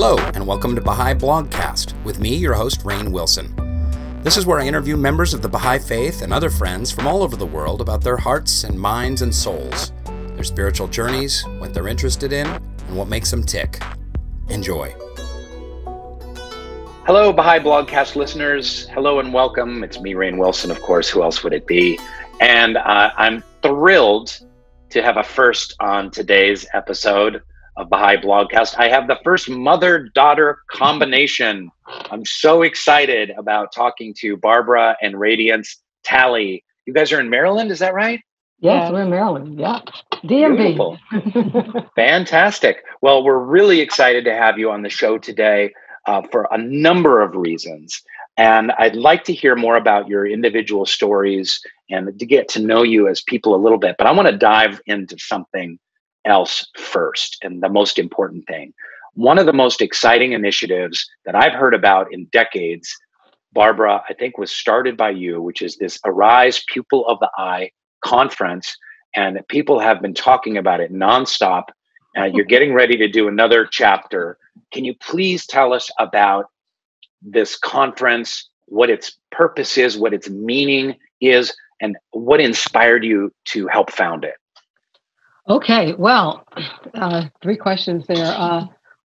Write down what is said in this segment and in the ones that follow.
Hello, and welcome to Baha'i Blogcast, with me, your host, Rainn Wilson. This is where I interview members of the Baha'i Faith and other friends from all over the world about their hearts and minds and souls, their spiritual journeys, what they're interested in, and what makes them tick. Enjoy. Hello, Baha'i Blogcast listeners. Hello and welcome. It's me, Rainn Wilson, of course. Who else would it be? And I'm thrilled to have a first on today's episode of Baha'i Blogcast. I have the first mother-daughter combination. I'm so excited about talking to Barbara and Radiance Talley. You guys are in Maryland, is that right? Yes, we're in Maryland. Yeah. DMV. Beautiful. Fantastic. Well, we're really excited to have you on the show today for a number of reasons. And I'd like to hear more about your individual stories and to get to know you as people a little bit. But I want to dive into something else first, and the most important thing. One of the most exciting initiatives that I've heard about in decades, Barbara, I think was started by you, which is this Arise Pupil of the Eye conference. And people have been talking about it nonstop. You're getting ready to do another chapter. Can you please tell us about this conference, what its purpose is, what its meaning is, and what inspired you to help found it? Okay, well, three questions there.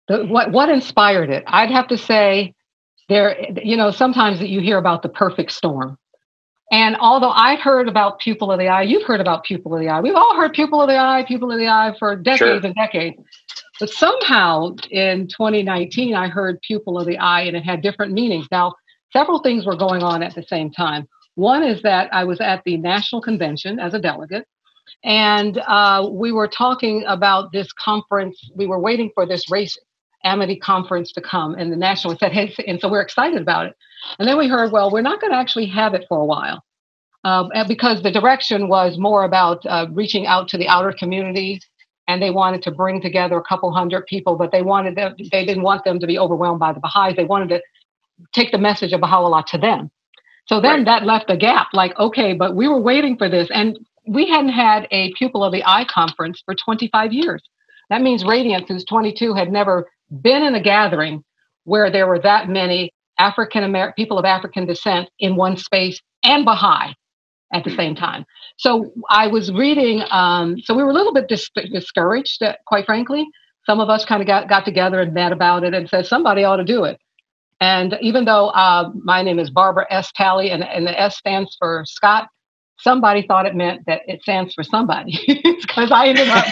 What inspired it? I'd have to say sometimes that you hear about the perfect storm. And although I've heard about Pupil of the Eye, you've heard about Pupil of the Eye. We've all heard Pupil of the Eye for decades and decades. But somehow in 2019, I heard Pupil of the Eye and it had different meanings. Now, several things were going on at the same time. One is that I was at the National Convention as a delegate. And we were talking about this conference. We were waiting for this race amity conference to come, and the national said, "Hey," and so we're excited about it. And then we heard, well, we're not going to actually have it for a while, because the direction was more about reaching out to the outer community, and they wanted to bring together a couple hundred people, but they didn't want them to be overwhelmed by the Baha'is. They wanted to take the message of Baha'u'llah to them. So then that left a gap. Like, okay, but we were waiting for this, and we hadn't had a Pupil of the Eye conference for 25 years. That means Radiance, who's 22, had never been in a gathering where there were that many people of African descent in one space and Baha'i at the same time. So I was reading, so we were a little bit discouraged, quite frankly. Some of us kind of got together and met about it and said, somebody ought to do it. And even though my name is Barbara S. Talley and the S stands for Scott, somebody thought it meant that it stands for somebody, because I ended up,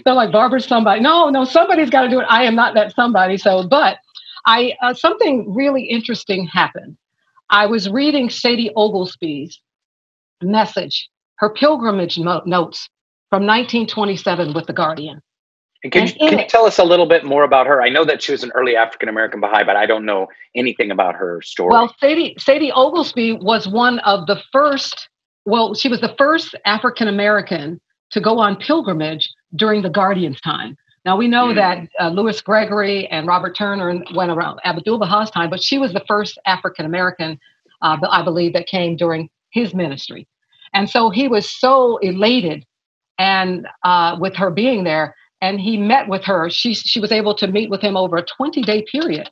they're like, Barbara's somebody. No, somebody's got to do it. I am not that somebody. So, but something really interesting happened. I was reading Sadie Oglesby's message, her pilgrimage notes from 1927 with The Guardian. And can you tell us a little bit more about her? I know that she was an early African-American Baha'i, but I don't know anything about her story. Well, Sadie Oglesby was one of the first, she was the first African-American to go on pilgrimage during the Guardian's time. Now, we know that Louis Gregory and Robert Turner went around Abdul-Baha's time, but she was the first African-American, I believe, that came during his ministry. And so he was so elated and with her being there. And he met with her. She was able to meet with him over a 20-day period.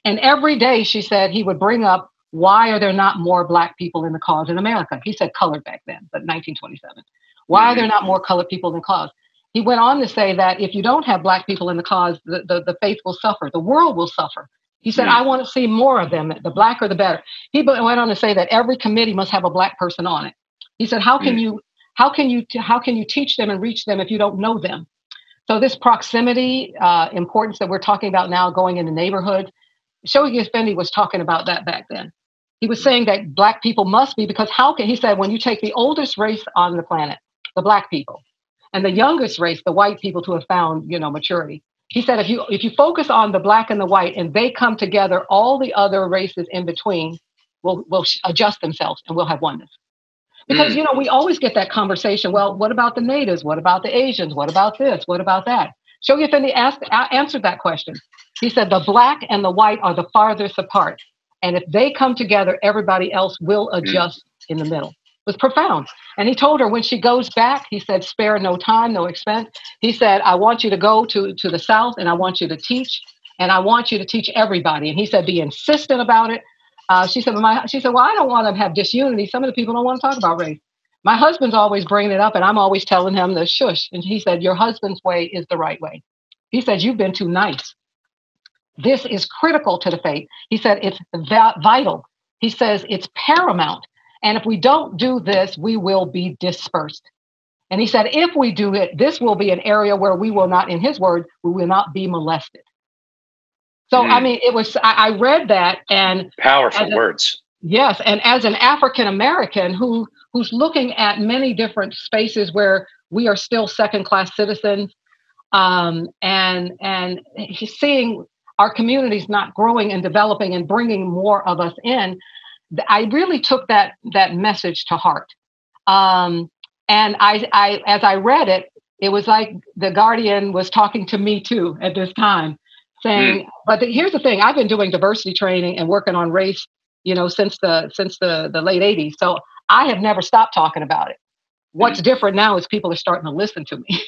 And every day, she said, he would bring up, why are there not more Black people in the cause in America? He said colored back then, but 1927. Why are there not more colored people in the cause? He went on to say that if you don't have Black people in the cause, the faith will suffer. The world will suffer. He said, I want to see more of them, the Blacker, the better. He went on to say that every committee must have a Black person on it. He said, how can you teach them and reach them if you don't know them? So this proximity, importance that we're talking about now going into neighborhoods, Shoghi Effendi was talking about that back then. He was saying that Black people must be, because he said, when you take the oldest race on the planet, the Black people, and the youngest race, the white people to have found, maturity. He said, if you focus on the Black and the white and they come together, all the other races in between will adjust themselves and we'll have oneness. Because, we always get that conversation. Well, what about the natives? What about the Asians? What about this? What about that? Shoghi Effendi answered that question. He said, the Black and the white are the farthest apart. And if they come together, everybody else will adjust in the middle. was profound. And he told her when she goes back, he said, spare no time, no expense. He said, I want you to go to the South and I want you to teach, and I want you to teach everybody. And he said, be insistent about it. She said, well, I don't want to have disunity. Some of the people don't want to talk about race. My husband's always bringing it up, and I'm always telling him to shush. And he said, your husband's way is the right way. He said, you've been too nice. This is critical to the faith. He said, it's vital. He says, it's paramount. And if we don't do this, we will be dispersed. And he said, if we do it, this will be an area where we will not, in his word, we will not be molested. So, I mean, I read that, and powerful words. Yes. And as an African-American who's looking at many different spaces where we are still second-class citizens, and he's seeing our communities not growing and developing and bringing more of us in, I really took that message to heart. And I as I read it, it was like the Guardian was talking to me too at this time, saying, but here's the thing, I've been doing diversity training and working on race, since the late 80s. So I have never stopped talking about it. What's different now is people are starting to listen to me.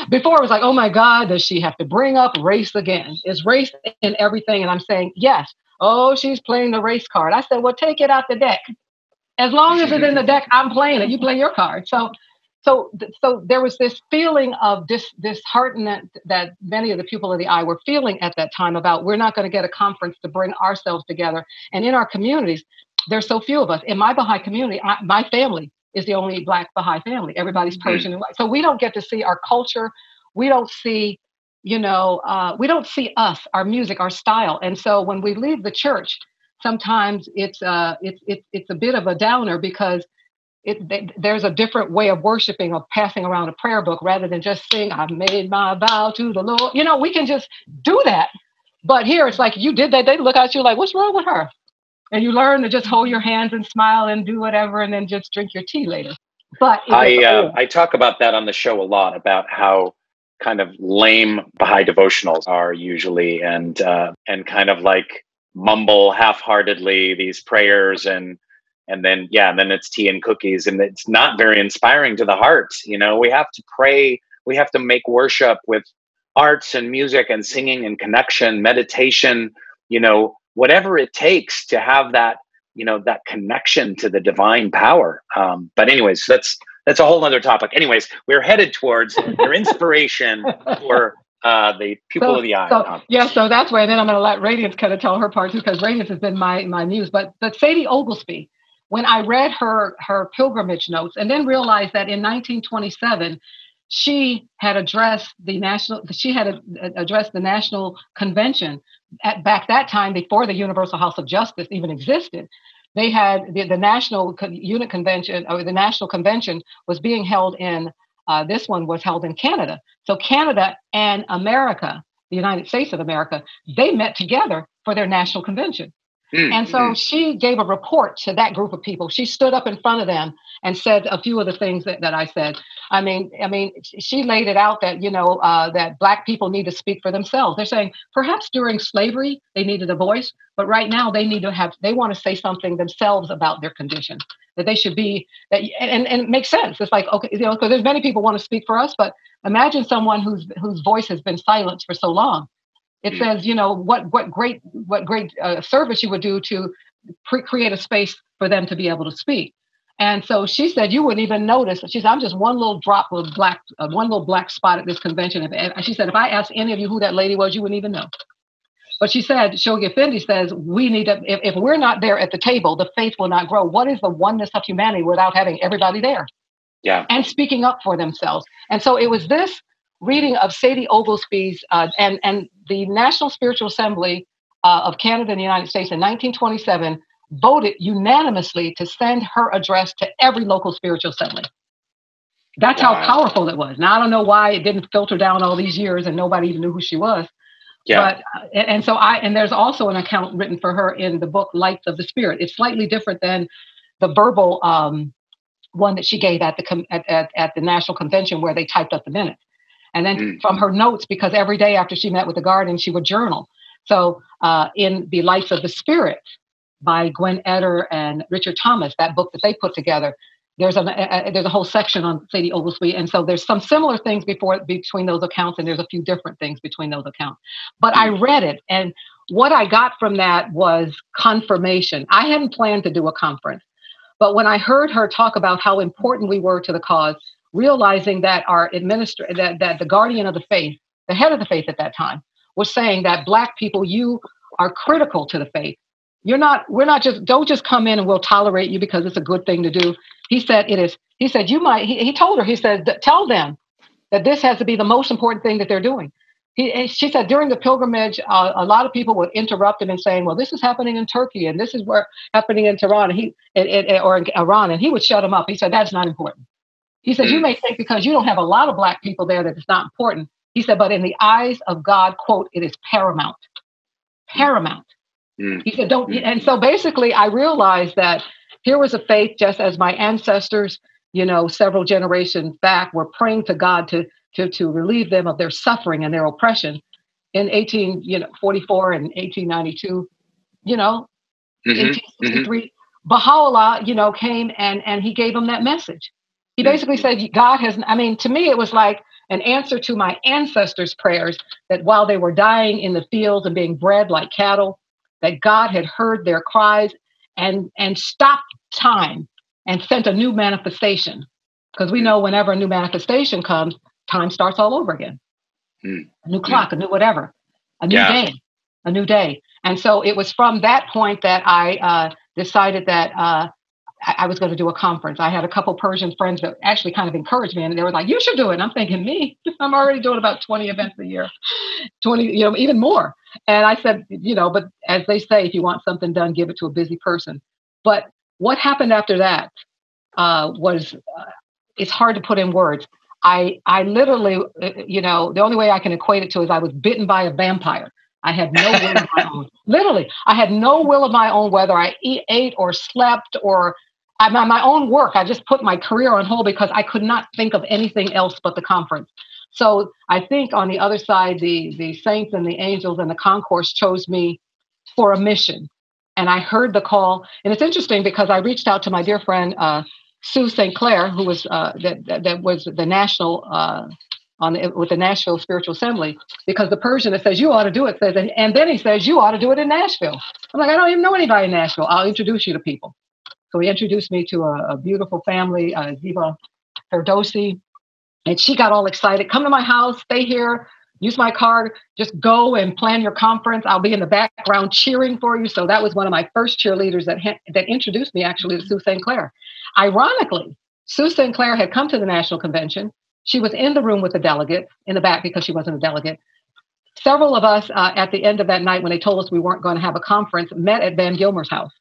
Before it was like, oh my God, does she have to bring up race again? Is race in everything? And I'm saying, yes. Oh, she's playing the race card. I said, well, take it out the deck. As long as it's in the deck, I'm playing it. You play your card. So there was this feeling of disheartenment that many of the people of the eye were feeling at that time about, we're not going to get a conference to bring ourselves together. And in our communities, there's so few of us. In my Baha'i community, my family is the only Black Baha'i family. Everybody's Persian and white. So we don't get to see our culture. We don't see, we don't see us, our music, our style. And so when we leave the church, sometimes it's a bit of a downer, because there's a different way of worshiping, of passing around a prayer book rather than just saying, I've made my vow to the Lord. We can just do that. But here it's like, you did that. They look at you like, what's wrong with her? And you learn to just hold your hands and smile and do whatever, and then just drink your tea later. But I talk about that on the show a lot, about how kind of lame Baha'i devotionals are usually, and kind of like mumble half-heartedly these prayers, and then it's tea and cookies, and it's not very inspiring to the heart. We have to pray. We have to make worship with arts and music and singing and connection, meditation, whatever it takes to have that, that connection to the divine power. But anyways, that's a whole other topic. Anyways, we're headed towards your inspiration for the Pupil of the Eye. So that's why. Then I'm going to let Radiance kind of tell her part too, because Radiance has been my muse. But Sadie Oglesby, when I read her pilgrimage notes, and then realized that in 1927 she had addressed the National Convention. Back that time, before the Universal House of Justice even existed, they had the National Unit Convention, or the National Convention was being held in, this one was held in Canada. So Canada and America, the United States of America, they met together for their National Convention. And so she gave a report to that group of people. She stood up in front of them and said a few of the things that I said. I mean, she laid it out that, that Black people need to speak for themselves. They're saying perhaps during slavery, they needed a voice, but right now they want to say something themselves about their condition, that they should be that. And it makes sense. It's like, okay, because there's many people want to speak for us, but imagine someone whose voice has been silenced for so long. It says, what great service you would do to create a space for them to be able to speak. And so she said, you wouldn't even notice. She said, I'm just one little drop of black, one little black spot at this convention. And she said, if I asked any of you who that lady was, you wouldn't even know. But she said, Shoghi Effendi says, we need to, if we're not there at the table, the faith will not grow. What is the oneness of humanity without having everybody there? Yeah. And speaking up for themselves. And so it was this reading of Sadie Oglesby's and the National Spiritual Assembly of Canada and the United States in 1927 voted unanimously to send her address to every local spiritual assembly. That's how powerful it was. Now, I don't know why it didn't filter down all these years and nobody even knew who she was. Yeah. But and there's also an account written for her in the book Lights of the Spirit. It's slightly different than the verbal one that she gave at the National Convention, where they typed up the minutes. And then from her notes, because every day after she met with the Guardian, she would journal. So in the Lights of the Spirit, by Gwen Eder and Richard Thomas, that book that they put together. There's a whole section on Sadie Oglesby, and so there's some similar things between those accounts, and there's a few different things between those accounts. But I read it, and what I got from that was confirmation. I hadn't planned to do a conference, but when I heard her talk about how important we were to the cause, realizing that that the guardian of the faith, the head of the faith at that time, was saying that Black people, you are critical to the faith. Don't just come in and we'll tolerate you because it's a good thing to do. He said, he told her, he said, tell them that this has to be the most important thing that they're doing. She said during the pilgrimage, a lot of people would interrupt him and saying, well, this is happening in Turkey and this is happening in Tehran or in Iran. And he would shut them up. He said, that's not important. He said, you may think because you don't have a lot of Black people there that it's not important. He said, but in the eyes of God, quote, it is paramount. Paramount. He said, don't. And so basically, I realized that here was a faith, just as my ancestors, several generations back, were praying to God to relieve them of their suffering and their oppression in 1844 and 1892, 1863. Baha'u'llah, came and he gave them that message. He basically said, to me, it was like an answer to my ancestors' prayers that while they were dying in the fields and being bred like cattle, that God had heard their cries and stopped time and sent a new manifestation. Because we know whenever a new manifestation comes, time starts all over again. A new clock, a new whatever, a new day. And so it was from that point that I decided that I was going to do a conference. I had a couple Persian friends that actually kind of encouraged me, and they were like, you should do it. And I'm thinking, me? I'm already doing about 20 events a year, 20, even more. And I said, but as they say, if you want something done, give it to a busy person. But what happened after that it's hard to put in words. I literally, the only way I can equate it to is I was bitten by a vampire. I had no will of my own. Literally, I had no will of my own, whether I ate or slept or my own work. I just put my career on hold because I could not think of anything else but the conference. So I think on the other side, the saints and the angels and the concourse chose me for a mission. And I heard the call. And it's interesting because I reached out to my dear friend, Sue St. Clair, who was that was the national with the Nashville Spiritual Assembly, because the Persian that says you ought to do it says, and then he says you ought to do it in Nashville. I'm like, I don't even know anybody in Nashville. I'll introduce you to people. So he introduced me to a beautiful family, Ziva Ferdowsi, and she got all excited. Come to my house, stay here, use my card, just go and plan your conference. I'll be in the background cheering for you. So that was one of my first cheerleaders that introduced me actually to Sue St. Clair. Ironically, Sue St. Clair had come to the national convention. She was in the room with the delegates in the back because she wasn't a delegate. Several of us at the end of that night, when they told us we weren't going to have a conference, met at Van Gilmer's house.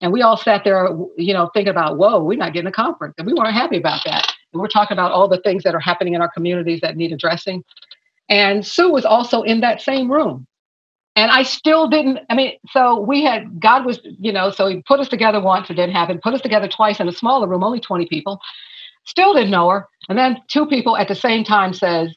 And we all sat there, thinking about, whoa, we're not getting a conference. And we weren't happy about that. And we're talking about all the things that are happening in our communities that need addressing. And Sue was also in that same room. And I still didn't, so God was, so he put us together once, it didn't happen, put us together twice in a smaller room, only 20 people. Still didn't know her. And then two people at the same time says,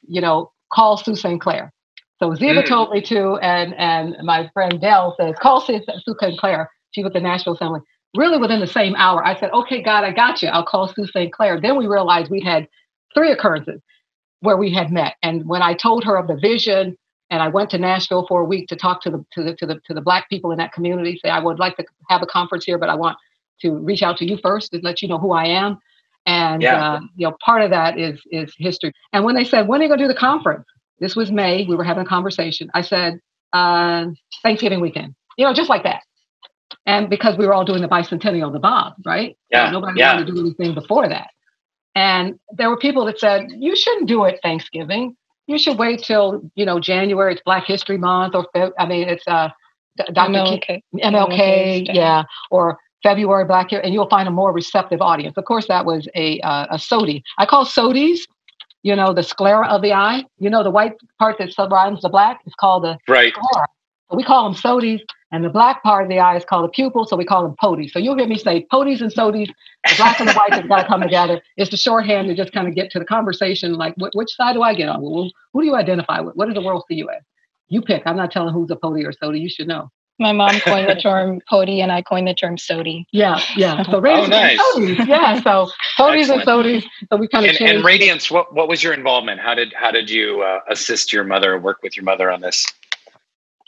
call Sue St. Clair. So Ziva told me to, and my friend Dell says, call Sue St. Clair. She was at the Nashville Assembly. Really within the same hour, I said, okay, God, I got you. I'll call Sue St. Clair. Then we realized we'd had 3 occurrences where we had met. And when I told her of the vision, and I went to Nashville for a week to talk to the Black people in that community, say, I would like to have a conference here, but I want to reach out to you first to let you know who I am. And, part of that is history. And when they said, when are you going to do the conference? This was May. We were having a conversation. I said, Thanksgiving weekend, just like that. And because we were all doing the bicentennial of the Bob, right? Yeah. So nobody wanted to do anything before that. And there were people that said, you shouldn't do it Thanksgiving. You should wait till, January. It's Black History Month, or it's MLK, yeah, or February Black Year, and you'll find a more receptive audience. Of course, that was a SOTI. I call SOTIs, the sclera of the eye. The white part that surrounds the black is called the sclera. So we call them SOTIs, and the black part of the eye is called the pupil, so we call them POTIs. So you'll hear me say POTIs and SOTIs, the black and the white have got to come together. It's the shorthand to just kind of get to the conversation, like, which side do I get on? Well, who do you identify with? What does the world see you as? You pick. I'm not telling who's a POTI or SOTI. You should know. My mom coined the term podi, and I coined the term sodi. Yeah. So Radiance nice. And sodies. Yeah. So podis and sodies. So we kind of changed. And Radiance, what was your involvement? How did you assist your mother, work with your mother on this?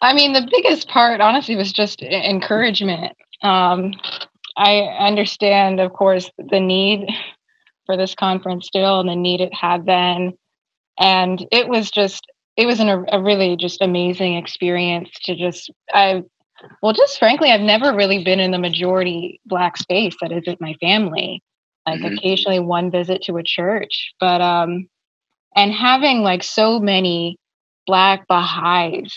I mean, the biggest part, honestly, was just encouragement. I understand, of course, the need for this conference still, and the need it had then. And it was a really just amazing experience to just frankly, I've never really been in the majority Black space that isn't my family. Like occasionally one visit to a church, but and having like so many Black Baha'is,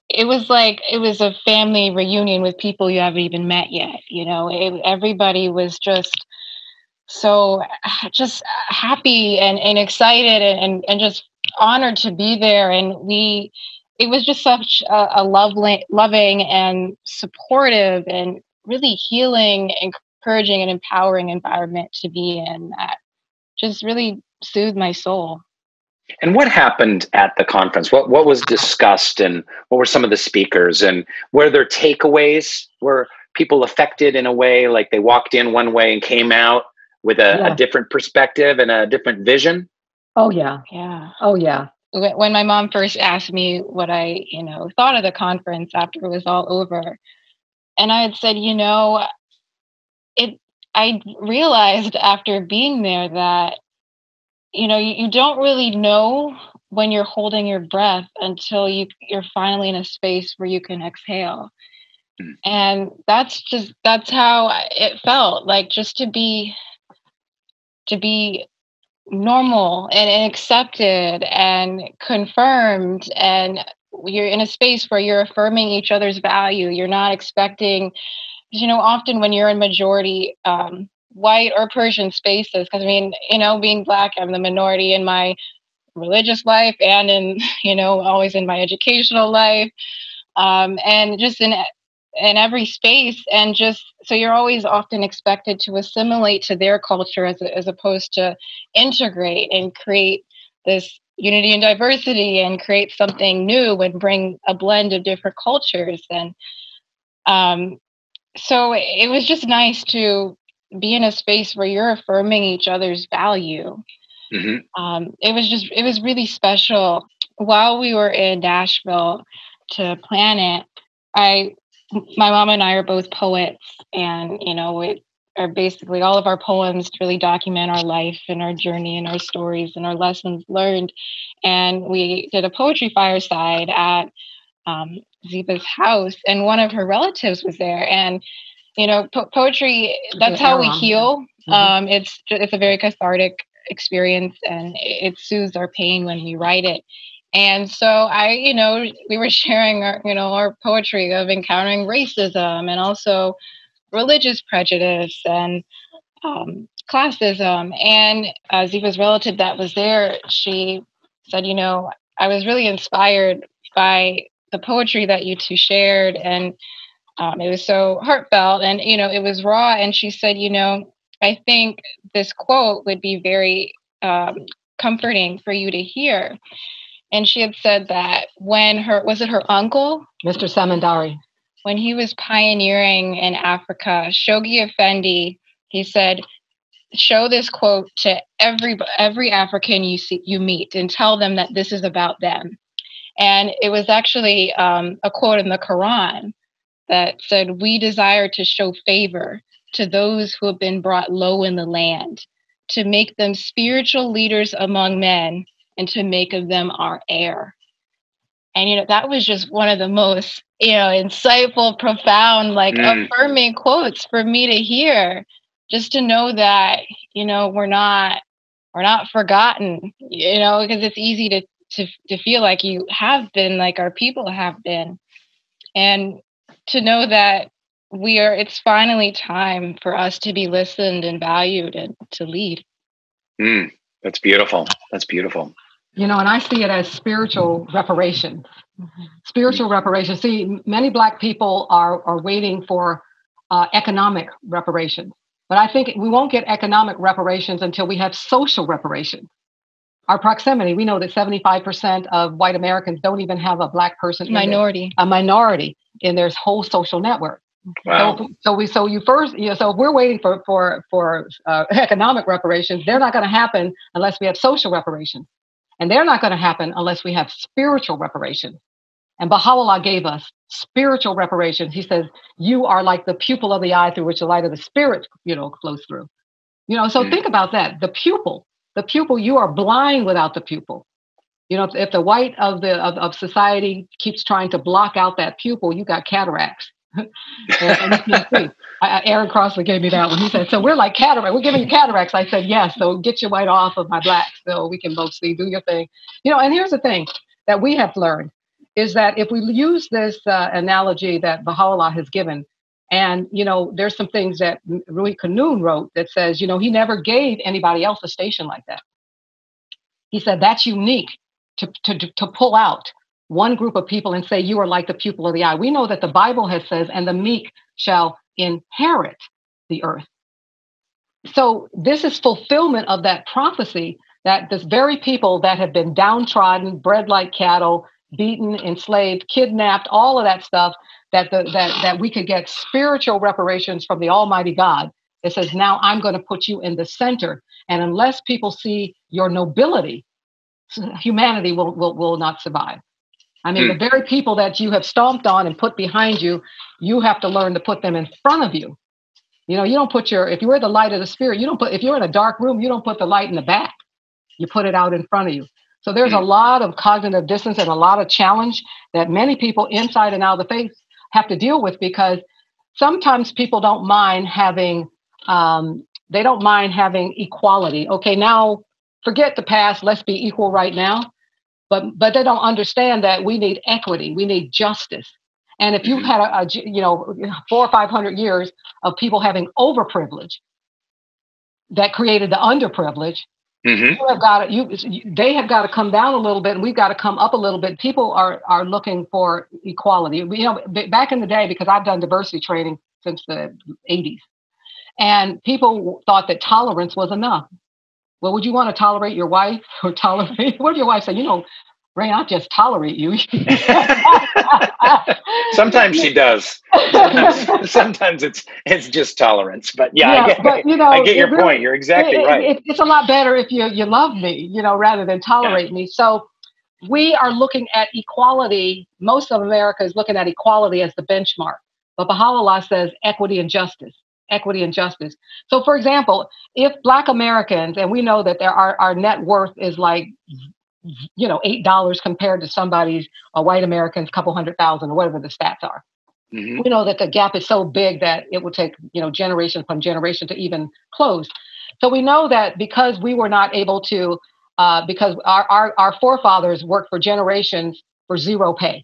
it was a family reunion with people you haven't even met yet. Everybody was just so just happy and excited and just honored to be there. And it was just such a loving and supportive and really healing, encouraging and empowering environment to be in that just really soothed my soul. And what happened at the conference? What was discussed, and what were some of the speakers, and were there takeaways? Were people affected in a way, like they walked in one way and came out with a different perspective and a different vision? Oh, yeah. Oh, yeah. When my mom first asked me what I, thought of the conference after it was all over, and I had said, I realized after being there that, you don't really know when you're holding your breath until you're finally in a space where you can exhale. And that's how it felt, like just to be normal and accepted and confirmed, and you're in a space where you're affirming each other's value. You're not expecting, often when you're in majority white or Persian spaces, because being Black, I'm the minority in my religious life and in always in my educational life, and just in every space, and just so you're always often expected to assimilate to their culture as opposed to integrate and create this unity and diversity and create something new and bring a blend of different cultures. And so it was just nice to be in a space where you're affirming each other's value. It was really special. While we were in Nashville to plan it, my mom and I are both poets, and we are basically all of our poems really document our life and our journey and our stories and our lessons learned. And we did a poetry fireside at Ziva's house, and one of her relatives was there. And poetry, that's how we heal. It's a very cathartic experience, and it soothes our pain when we write it. And so we were sharing our poetry of encountering racism and also religious prejudice and classism. And Ziva's relative that was there, she said, I was really inspired by the poetry that you two shared. And it was so heartfelt, and, it was raw. And she said, I think this quote would be very comforting for you to hear. And she had said that when her uncle? Mr. Samandari. When he was pioneering in Africa, Shoghi Effendi, he said, show this quote to every African you meet and tell them that this is about them. And it was actually a quote in the Quran that said, we desire to show favor to those who have been brought low in the land, to make them spiritual leaders among men, and to make of them our heir. And, that was just one of the most, insightful, profound, affirming quotes for me to hear, just to know that, we're not forgotten, because it's easy to feel like you have been, like our people have been. And to know that it's finally time for us to be listened and valued and to lead. That's beautiful. That's beautiful. And I see it as spiritual reparation. Spiritual reparation. See, many Black people are waiting for economic reparations. But I think we won't get economic reparations until we have social reparations. our proximity. We know that 75% of white Americans don't even have a Black person, a minority in their whole social network. Wow. So if we're waiting for economic reparations, they're not going to happen unless we have social reparations, and they're not going to happen unless we have spiritual reparations. And Baha'u'llah gave us spiritual reparations. He says, "You are like the pupil of the eye through which the light of the spirit, flows through." So think about that. The pupil, you are blind without the pupil. If the white of society keeps trying to block out that pupil, you got cataracts. and you can see. Aaron Crossley gave me that one. He said, "So we're like cataract. We're giving you cataracts." I said, "Yes. So get your white off of my black, so we can both see. Do your thing." And here's the thing that we have learned is that if we use this analogy that Baha'u'llah has given, and there's some things that Rui Kanun wrote that says, he never gave anybody else a station like that. He said that's unique to pull out one group of people and say, you are like the pupil of the eye. We know that the Bible has says, and the meek shall inherit the earth. So this is fulfillment of that prophecy that this very people that have been downtrodden, bred like cattle, beaten, enslaved, kidnapped, all of that stuff, that we could get spiritual reparations from the Almighty God. It says, now I'm going to put you in the center. And unless people see your nobility, humanity will not survive. I mean, the very people that you have stomped on and put behind you, you have to learn to put them in front of you. You don't put if you're the light of the spirit, if you're in a dark room, you don't put the light in the back. You put it out in front of you. So there's a lot of cognitive dissonance and a lot of challenge that many people inside and out of the faith have to deal with, because sometimes people don't mind having, equality. Okay, now forget the past. Let's be equal right now. But they don't understand that we need equity. We need justice. And if you've had 400 or 500 years of people having overprivilege that created the underprivilege, they have got to come down a little bit, and we've got to come up a little bit. People are looking for equality. Back in the day, because I've done diversity training since the 80s, and people thought that tolerance was enough. Well, would you want to tolerate your wife or tolerate? What if your wife said, Rainn, I just tolerate you. Sometimes she does. Sometimes it's just tolerance. But I get your point. You're exactly right. It's a lot better if you love me, rather than tolerate me. So we are looking at equality. Most of America is looking at equality as the benchmark. But Baha'u'llah says equity and justice. Equity and justice. So, for example, if Black Americans, and we know that our net worth is like, $8 compared to somebody's white Americans, couple 100,000 or whatever the stats are. We know that the gap is so big that it would take, generation upon generation to even close. So we know that because we were not able to, because our forefathers worked for generations for zero pay.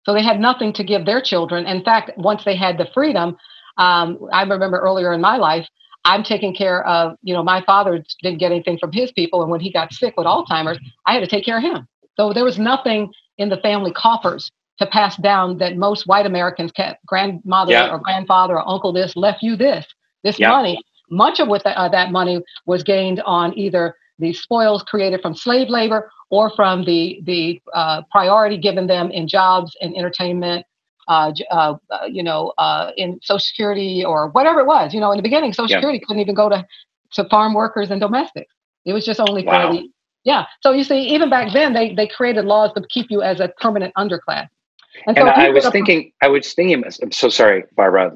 So they had nothing to give their children. In fact, once they had the freedom, I remember earlier in my life, I'm taking care of, my father didn't get anything from his people. And when he got sick with Alzheimer's, I had to take care of him. So there was nothing in the family coffers to pass down that most white Americans kept. Grandmother or grandfather or uncle left you this money. Much of what that money was gained on either the spoils created from slave labor or from the priority given them in jobs and entertainment, in Social Security or whatever it was. In the beginning, Social Security couldn't even go to farm workers and domestics. It was just only for So you see, even back then, they created laws to keep you as a permanent underclass. And so I was thinking, I'm so sorry, Barbara,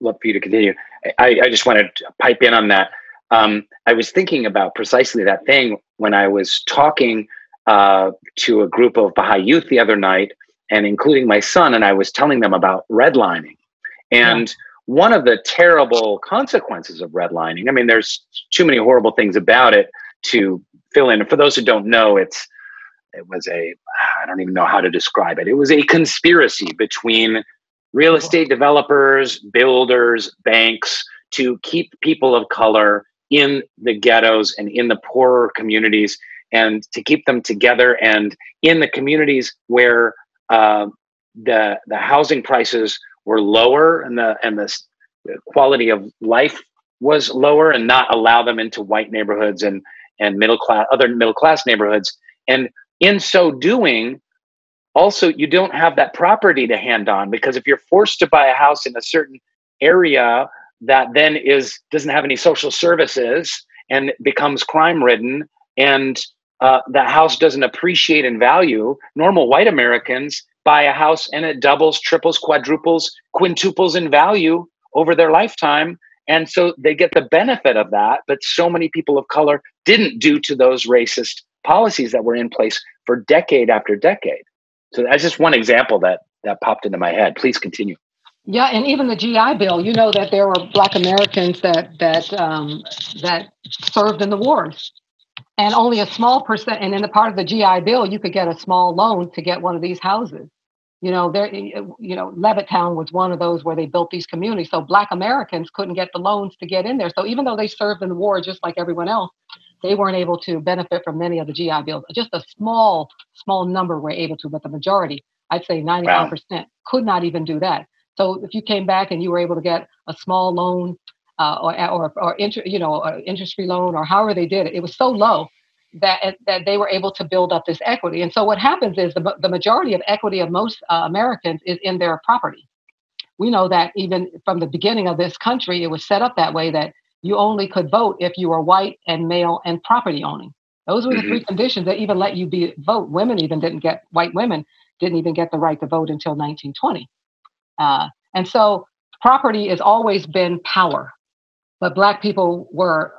love for you to continue. I just wanted to pipe in on that. I was thinking about precisely that thing when I was talking to a group of Baha'i youth the other night, and including my son, and I was telling them about redlining. And one of the terrible consequences of redlining, I mean, there's too many horrible things about it to fill in. For those who don't know, I don't even know how to describe it. It was a conspiracy between real estate developers, builders, banks to keep people of color in the ghettos and in the poorer communities, and to keep them together, and in the communities where the housing prices were lower and the quality of life was lower, and not allow them into white neighborhoods and and other middle class neighborhoods. And in so doing, also, you don't have that property to hand on, because if you're forced to buy a house in a certain area that then doesn't have any social services and becomes crime ridden, and that house doesn't appreciate in value, normal white Americans buy a house and it doubles, triples, quadruples, quintuples in value over their lifetime. And so they get the benefit of that. But so many people of color didn't, due to those racist policies that were in place for decade after decade. So that's just one example that popped into my head. Please continue. Yeah, and even the GI Bill, you know that there were Black Americans that served in the wars, and only a small percent. And in the part of the GI Bill, you could get a small loan to get one of these houses. Levittown was one of those where they built these communities. So Black Americans couldn't get the loans to get in there. So even though they served in the war just like everyone else, they weren't able to benefit from many of the GI Bills. Just a small number were able to, but the majority, I'd say 95%, could not even do that. So if you came back and you were able to get a small loan or interest-free loan, or however they did it, it was so low that they were able to build up this equity. And so what happens is the majority of equity of most Americans is in their property. We know that even from the beginning of this country, it was set up that way, that you only could vote if you were white and male and property owning. Those were the three conditions that even let you vote. White women didn't even get the right to vote until 1920. And so property has always been power, but Black people were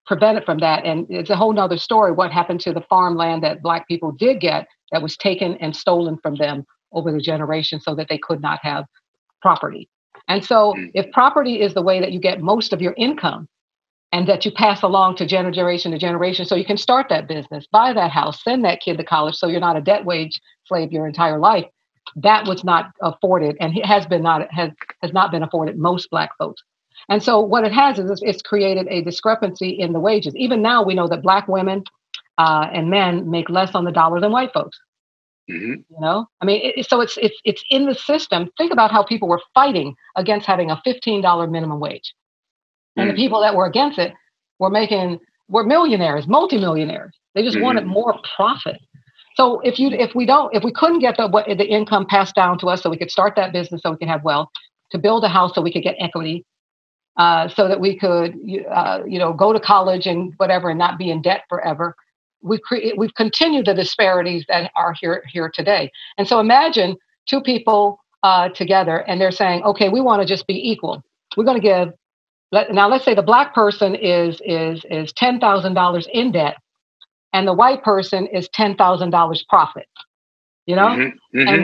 prevented from that. And it's a whole nother story what happened to the farmland that Black people did get that was taken and stolen from them over the generations so that they could not have property. And so if property is the way that you get most of your income and that you pass along to generation, so you can start that business, buy that house, send that kid to college so you're not a debt wage slave your entire life, that was not afforded, and has not been afforded most Black folks. And so what it has is it's created a discrepancy in the wages. Even now we know that Black women and men make less on the dollar than white folks. So it's in the system. Think about how people were fighting against having a $15 minimum wage. And the people that were against it were millionaires, multimillionaires. They just wanted more profit. So if we couldn't get the income passed down to us so we could start that business, so we could have wealth, to build a house so we could get equity, so that we could go to college and whatever and not be in debt forever, we've continued the disparities that are here today. And so imagine two people together and they're saying, okay, we want to just be equal. We're going to give, now let's say the Black person is $10,000 in debt and the white person is $10,000 profit, and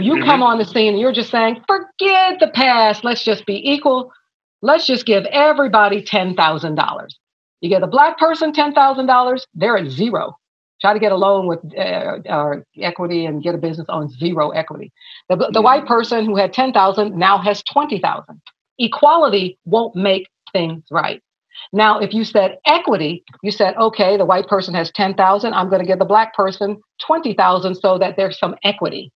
you come on the scene and you're just saying, forget the past, let's just be equal. Let's just give everybody $10,000. You get a Black person $10,000, they're at zero. Try to get a loan with equity and get a business on zero equity. The white person who had 10,000 now has 20,000. Equality won't make things right. Now, if you said equity, you said, okay, the white person has 10,000. I'm going to give the Black person 20,000 so that there's some equity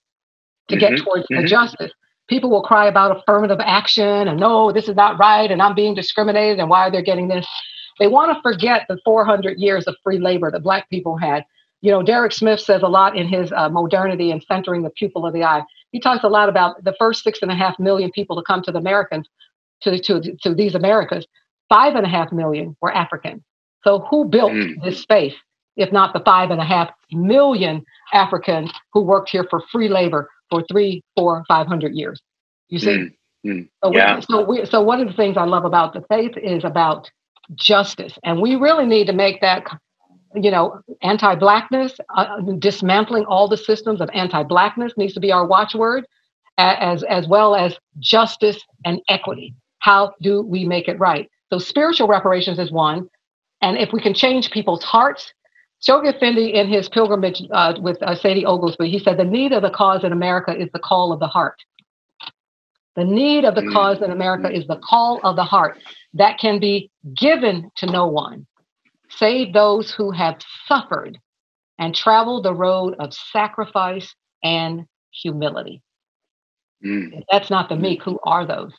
to get towards justice. People will cry about affirmative action and no, this is not right and I'm being discriminated and why are they getting this? They want to forget the 400 years of free labor that Black people had. Derek Smith says a lot in his Modernity and Centering the Pupil of the Eye. He talks a lot about the first 6.5 million people to come to the Americans, to these Americas. 5.5 million were African. So who built this space, if not the 5.5 million Africans who worked here for free labor for 300, 400, 500 years? You see? So one of the things I love about the faith is about justice. And we really need to make that, anti-Blackness, dismantling all the systems of anti-Blackness needs to be our watchword, as well as justice and equity. How do we make it right? So spiritual reparations is one. And if we can change people's hearts, Shoghi Effendi in his pilgrimage with Sadie Oglesby, he said, the need of the cause in America is the call of the heart. The need of the cause in America is the call of the heart that can be given to no one, save those who have suffered and traveled the road of sacrifice and humility. If that's not the meek, who are those?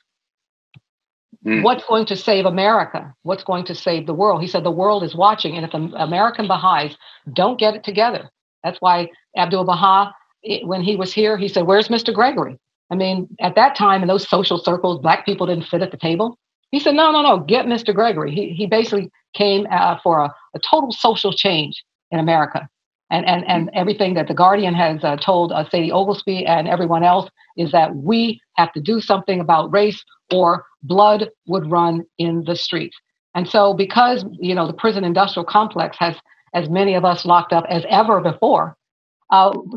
What's going to save America? What's going to save the world? He said, the world is watching. And if the American Baha'is don't get it together, that's why Abdul Baha, when he was here, he said, where's Mr. Gregory? I mean, at that time in those social circles, Black people didn't sit at the table. He said, no, get Mr. Gregory. He basically came for a total social change in America. And everything that The Guardian has told Sadie Oglesby and everyone else is that we have to do something about race or blood would run in the streets. And so because, the prison industrial complex has as many of us locked up as ever before,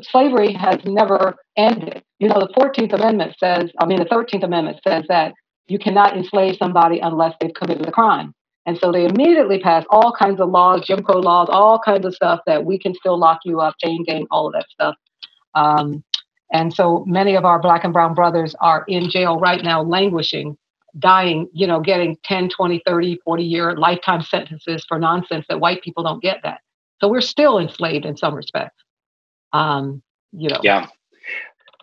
slavery has never ended. The 13th Amendment says that you cannot enslave somebody unless they've committed a crime. And so they immediately passed all kinds of laws, Jim Crow laws, all kinds of stuff that we can still lock you up, chain gang, all of that stuff. And so many of our Black and brown brothers are in jail right now, languishing, dying, getting 10, 20, 30, 40-year lifetime sentences for nonsense that white people don't get that. So we're still enslaved in some respects. Yeah.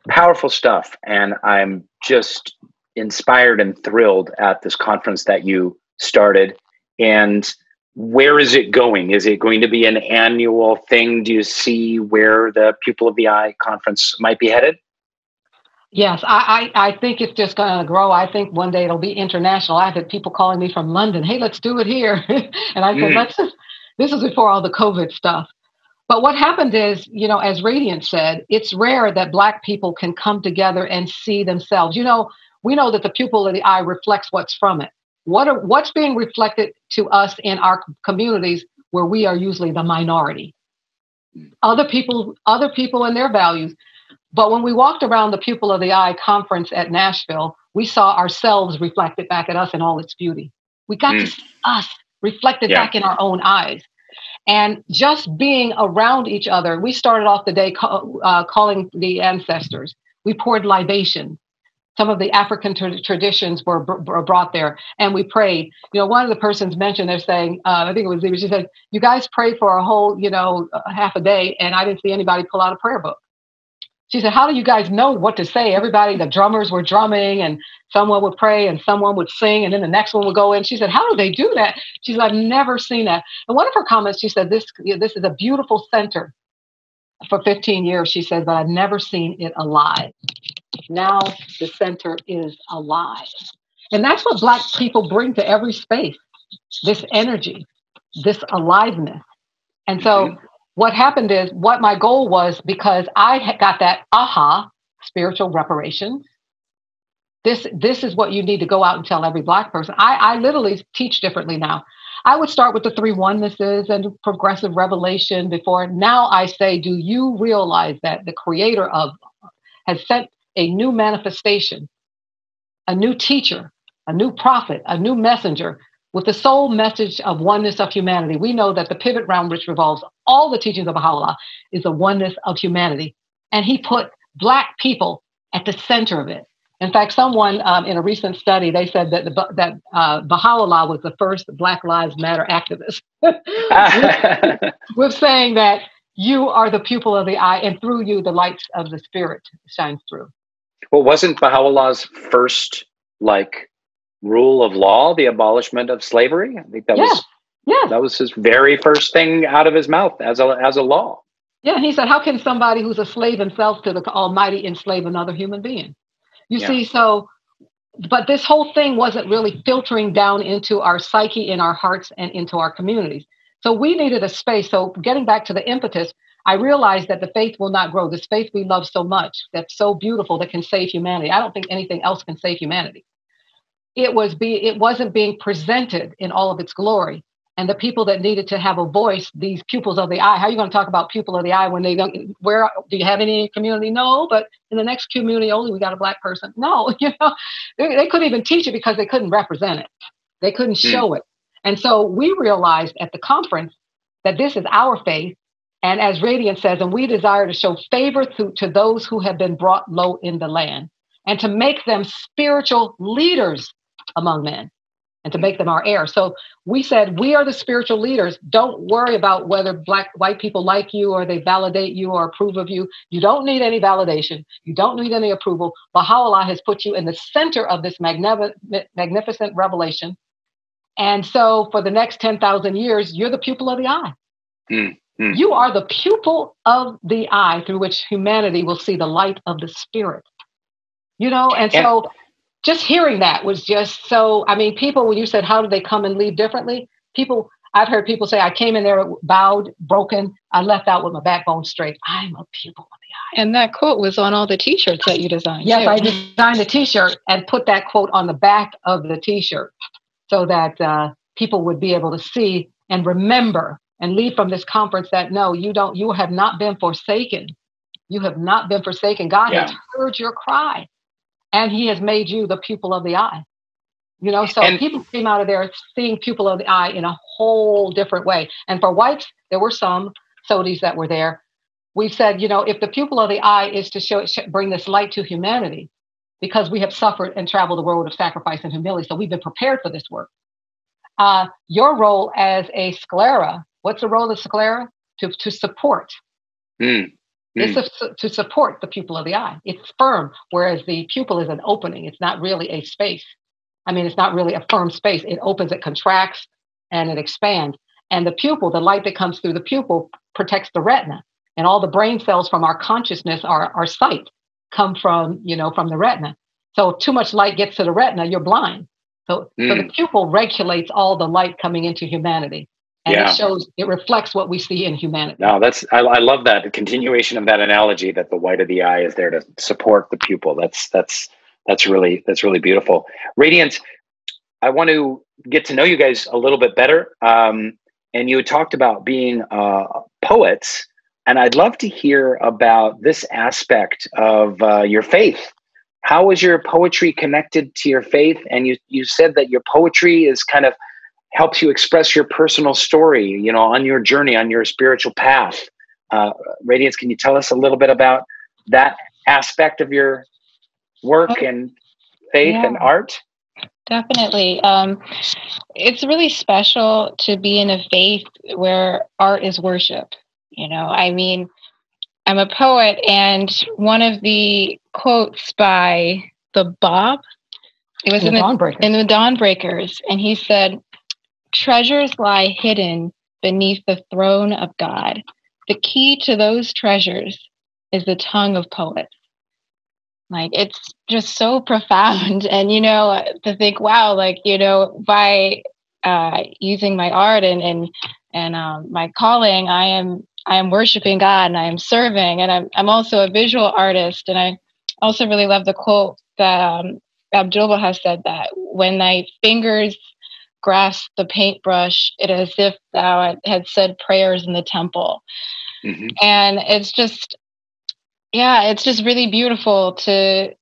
Powerful stuff. And I'm just inspired and thrilled at this conference that you started. And where is it going? Is it going to be an annual thing? Do you see where the Pupil of the Eye conference might be headed? Yes, I think it's just going to grow. I think one day it'll be international. I've had people calling me from London. Hey, let's do it here. And I said, this is before all the COVID stuff. But what happened is, as Radiance said, it's rare that Black people can come together and see themselves. We know that the pupil of the eye reflects what's from it. What's being reflected to us in our communities where we are usually the minority? Other people and their values. But when we walked around the Pupil of the Eye conference at Nashville, we saw ourselves reflected back at us in all its beauty. We got to see us reflected back in our own eyes. And just being around each other, we started off the day calling the ancestors. We poured libation. Some of the African traditions were brought there, and we prayed. One of the persons mentioned, they're saying, I think it was Zeba, she said, you guys prayed for a whole, half a day, and I didn't see anybody pull out a prayer book. She said, how do you guys know what to say? Everybody, the drummers were drumming, and someone would pray, and someone would sing, and then the next one would go in. She said, how do they do that? She said, I've never seen that. And one of her comments, she said, this is a beautiful center. For 15 years, she said, but I've never seen it alive. Now the center is alive. And that's what Black people bring to every space, this energy, this aliveness. And so what happened is, what my goal was, because I got that spiritual reparations. This is what you need to go out and tell every Black person. I literally teach differently now. I would start with the three onennesses and progressive revelation before. Now I say, do you realize that the creator has sent a new manifestation, a new teacher, a new prophet, a new messenger with the sole message of oneness of humanity? We know that the pivot round which revolves all the teachings of Baha'u'llah is the oneness of humanity. And he put Black people at the center of it. In fact, someone in a recent study, they said that Baha'u'llah was the first Black Lives Matter activist. With saying that you are the pupil of the eye, and through you, the light of the spirit shines through. Well, wasn't Baha'u'llah's first rule of law the abolishment of slavery? I think that was his very first thing out of his mouth as a law. Yeah, he said, how can somebody who's a slave himself to the Almighty enslave another human being? You see, but this whole thing wasn't really filtering down into our psyche, in our hearts, and into our communities. So we needed a space. So getting back to the impetus, I realized that the faith will not grow. This faith we love so much, that's so beautiful, that can save humanity. I don't think anything else can save humanity. It wasn't being presented in all of its glory. And the people that needed to have a voice, these pupils of the eye, how are you going to talk about pupil of the eye when they don't, where do you have any community? No, but in the next community only, we got a Black person. No, they couldn't even teach it because they couldn't represent it. They couldn't show it. And so we realized at the conference that this is our faith. And as Radiance says, and we desire to show favor to those who have been brought low in the land, and to make them spiritual leaders among men. and to make them our heirs. So we said, we are the spiritual leaders. Don't worry about whether white people like you or they validate you or approve of you. You don't need any validation. You don't need any approval. Baha'u'llah has put you in the center of this magnificent revelation. And so for the next 10,000 years, you're the pupil of the eye. You are the pupil of the eye through which humanity will see the light of the spirit. You know, and so just hearing that was just so, I mean, people, when you said, how did they come and leave differently? I've heard people say, I came in there bowed, broken. I left out with my backbone straight. I'm a pupil of the eye. And that quote was on all the t-shirts that you designed. Yes, too. I designed a t-shirt and put that quote on the back of the t-shirt so that people would be able to see and remember and leave from this conference that, no, you have not been forsaken. You have not been forsaken. God has heard your cry. And he has made you the pupil of the eye. You know, so people came out of there seeing pupil of the eye in a whole different way. And for whites, there were some Sodis that were there. We said, you know, if the pupil of the eye is to bring this light to humanity, because we have suffered and traveled the road of sacrifice and humility, so we've been prepared for this work. Your role as a sclera, what's the role of the sclera? To support. It's to support the pupil of the eye. It's firm, whereas the pupil is an opening. It's not really a space. I mean, it's not really a firm space. It opens, it contracts, and it expands. And the pupil, the light that comes through the pupil, protects the retina. And all the brain cells from our consciousness, our sight, come from the retina. So if too much light gets to the retina, you're blind. So the pupil regulates all the light coming into humanity. And it reflects what we see in humanity. No, I love that, the continuation of that analogy that the white of the eye is there to support the pupil. That's really beautiful. Radiance, I want to get to know you guys a little bit better. And you talked about being poets, and I'd love to hear about this aspect of your faith. How is your poetry connected to your faith? And you said that your poetry is kind of helps you express your personal story, you know, on your journey, on your spiritual path. Radiance, can you tell us a little bit about that aspect of your work and faith and art? Definitely. It's really special to be in a faith where art is worship. You know, I mean, I'm a poet, and one of the quotes by the Bob, it was in the Dawnbreakers, and he said, "Treasures lie hidden beneath the throne of God. The key to those treasures is the tongue of poets." Like, it's just so profound. And, you know, to think, wow, like, you know, by using my art and my calling, I am worshiping God, and I am serving. And I'm also a visual artist. And I also really love the quote that Abdullah has said, that when thy fingers grasp the paintbrush, it is as if thou had said prayers in the temple. And it's just really beautiful to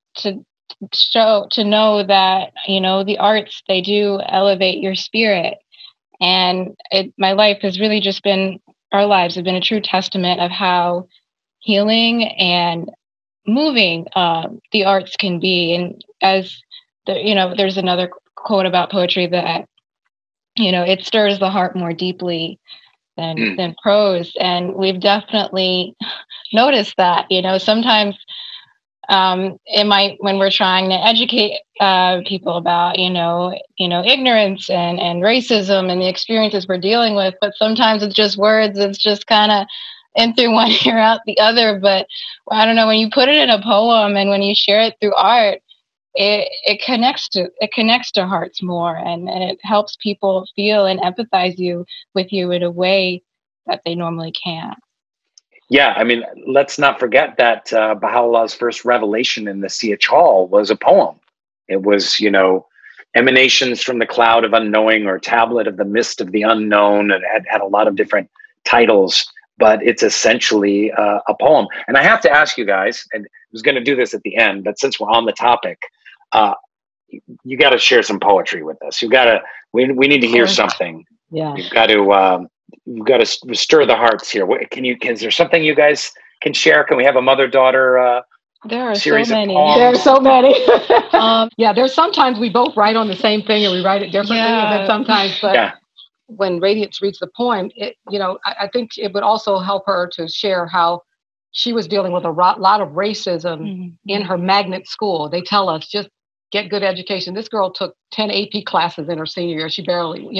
know that, you know, the arts, they do elevate your spirit. And my life has really just been, our lives have been a true testament of how healing and moving the arts can be. And there's another quote about poetry that, you know, it stirs the heart more deeply than prose. And we've definitely noticed that, you know, sometimes when we're trying to educate people about, you know, ignorance and racism and the experiences we're dealing with, but sometimes it's just words. It's just kind of in through one ear, out the other. But I don't know, when you put it in a poem and when you share it through art, it connects to hearts more, and it helps people feel and empathize with you in a way that they normally can't. Yeah, I mean, let's not forget that Baha'u'llah's first revelation in the Siach Hall was a poem. It was, you know, emanations from the cloud of unknowing, or tablet of the mist of the unknown, and it had a lot of different titles, but it's essentially a poem. And I have to ask you guys, and I was going to do this at the end, but since we're on the topic, you got to share some poetry with us. We need to hear something. Yeah. You've got to stir the hearts here. Is there something you guys can share? Can we have a mother-daughter There are series so of many. poems. There are so many. Yeah, there's sometimes we both write on the same thing and we write it differently. And then sometimes, but when Radiance reads the poem, I think it would also help her to share how she was dealing with a lot of racism in her magnet school. They tell us just get good education. This girl took 10 AP classes in her senior year. She barely,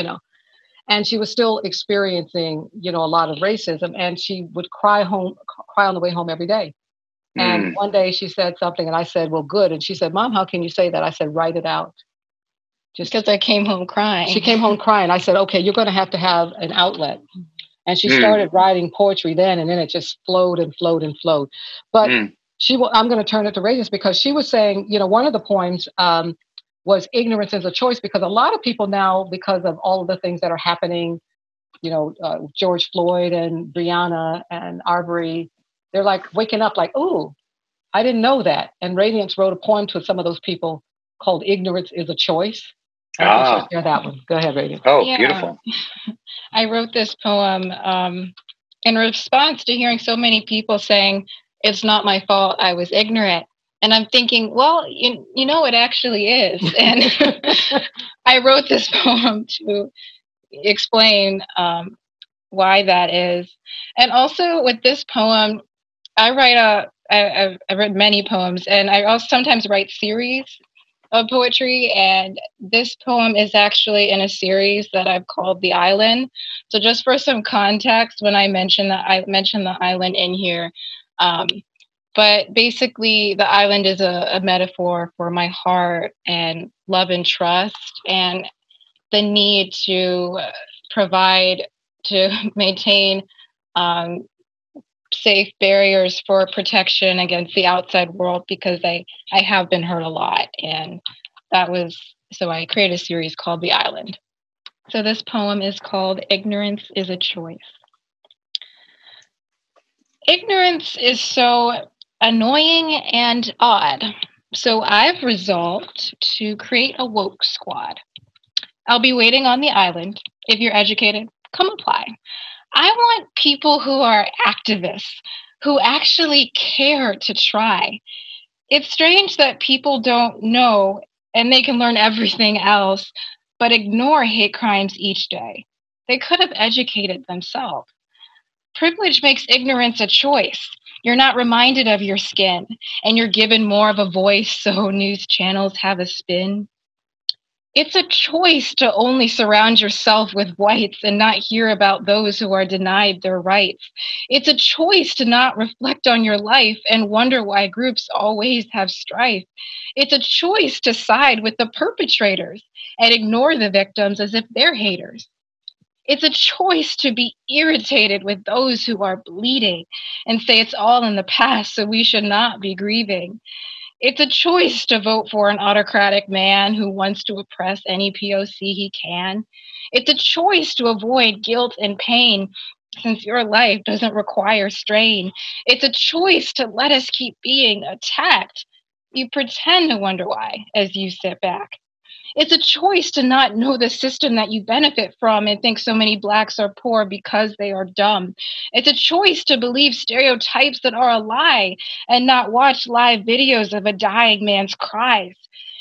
and she was still experiencing, a lot of racism, and she would cry on the way home every day. And one day she said something and I said, well, good. And she said, Mom, how can you say that? I said, write it out. Just because I came home crying. She came home crying. I said, okay, you're going to have an outlet. And she started writing poetry then, and then it just flowed and flowed and flowed. But I'm going to turn it to Radiance because she was saying, one of the poems was ignorance is a choice, because a lot of people now, because of all of the things that are happening, George Floyd and Breonna and Arbery, they're like waking up like, ooh, I didn't know that. And Radiance wrote a poem to some of those people called Ignorance is a Choice. I think she'll share that one. Go ahead, Radiance. Oh, yeah. Beautiful. I wrote this poem in response to hearing so many people saying, it's not my fault, I was ignorant. And I'm thinking, well, it actually is. And I wrote this poem to explain why that is. And also with this poem, I've written many poems, and I also sometimes write series of poetry, and this poem is actually in a series that I've called The Island. So just for some context, when I mentioned the island in here, but basically the island is a metaphor for my heart and love and trust and the need to provide, to maintain safe barriers for protection against the outside world, because I have been hurt a lot. And so I created a series called The Island. So this poem is called Ignorance is a Choice. Ignorance is so annoying and odd. So I've resolved to create a woke squad. I'll be waiting on the island. If you're educated, come apply. I want people who are activists, who actually care to try. It's strange that people don't know and they can learn everything else, but ignore hate crimes each day. They could have educated themselves. Privilege makes ignorance a choice. You're not reminded of your skin, and you're given more of a voice, so news channels have a spin. It's a choice to only surround yourself with whites and not hear about those who are denied their rights. It's a choice to not reflect on your life and wonder why groups always have strife. It's a choice to side with the perpetrators and ignore the victims as if they're haters. It's a choice to be irritated with those who are bleeding and say it's all in the past, so we should not be grieving. It's a choice to vote for an autocratic man who wants to oppress any POC he can. It's a choice to avoid guilt and pain, since your life doesn't require strain. It's a choice to let us keep being attacked. You pretend to wonder why as you sit back. It's a choice to not know the system that you benefit from and think so many Blacks are poor because they are dumb. It's a choice to believe stereotypes that are a lie and not watch live videos of a dying man's cries.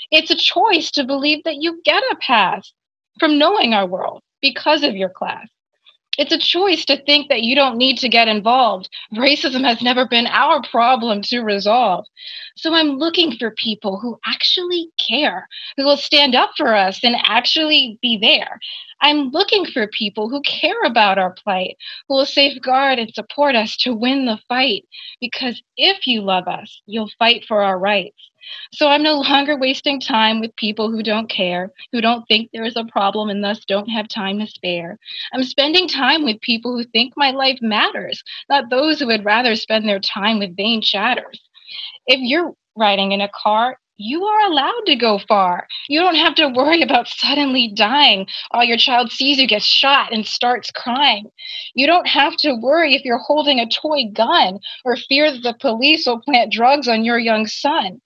It's a choice to believe that you get a pass from knowing our world because of your class. It's a choice to think that you don't need to get involved. Racism has never been our problem to resolve. So I'm looking for people who actually care, who will stand up for us and actually be there. I'm looking for people who care about our plight, who will safeguard and support us to win the fight. Because if you love us, you'll fight for our rights. So I'm no longer wasting time with people who don't care, who don't think there is a problem and thus don't have time to spare. I'm spending time with people who think my life matters, not those who would rather spend their time with vain chatters. If you're riding in a car, you are allowed to go far. You don't have to worry about suddenly dying while your child sees you get shot and starts crying. You don't have to worry if you're holding a toy gun or fear that the police will plant drugs on your young son.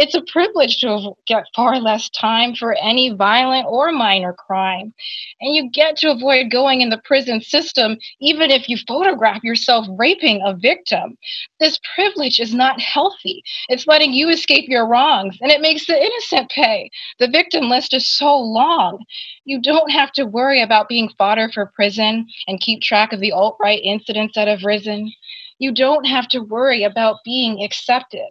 It's a privilege to get far less time for any violent or minor crime. And you get to avoid going in the prison system even if you photograph yourself raping a victim. This privilege is not healthy. It's letting you escape your wrongs, and it makes the innocent pay. The victim list is so long. You don't have to worry about being fodder for prison and keep track of the alt-right incidents that have risen. You don't have to worry about being accepted.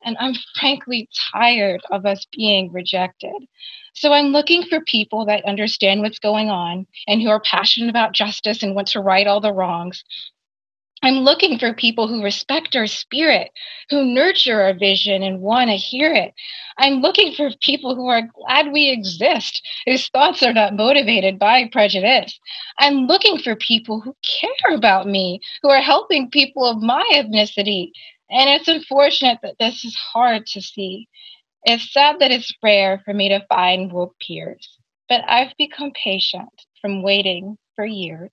And I'm frankly tired of us being rejected. So I'm looking for people that understand what's going on and who are passionate about justice and want to right all the wrongs. I'm looking for people who respect our spirit, who nurture our vision and want to hear it. I'm looking for people who are glad we exist, whose thoughts are not motivated by prejudice. I'm looking for people who care about me, who are helping people of my ethnicity. And it's unfortunate that this is hard to see. It's sad that it's rare for me to find woke peers, but I've become patient from waiting for years.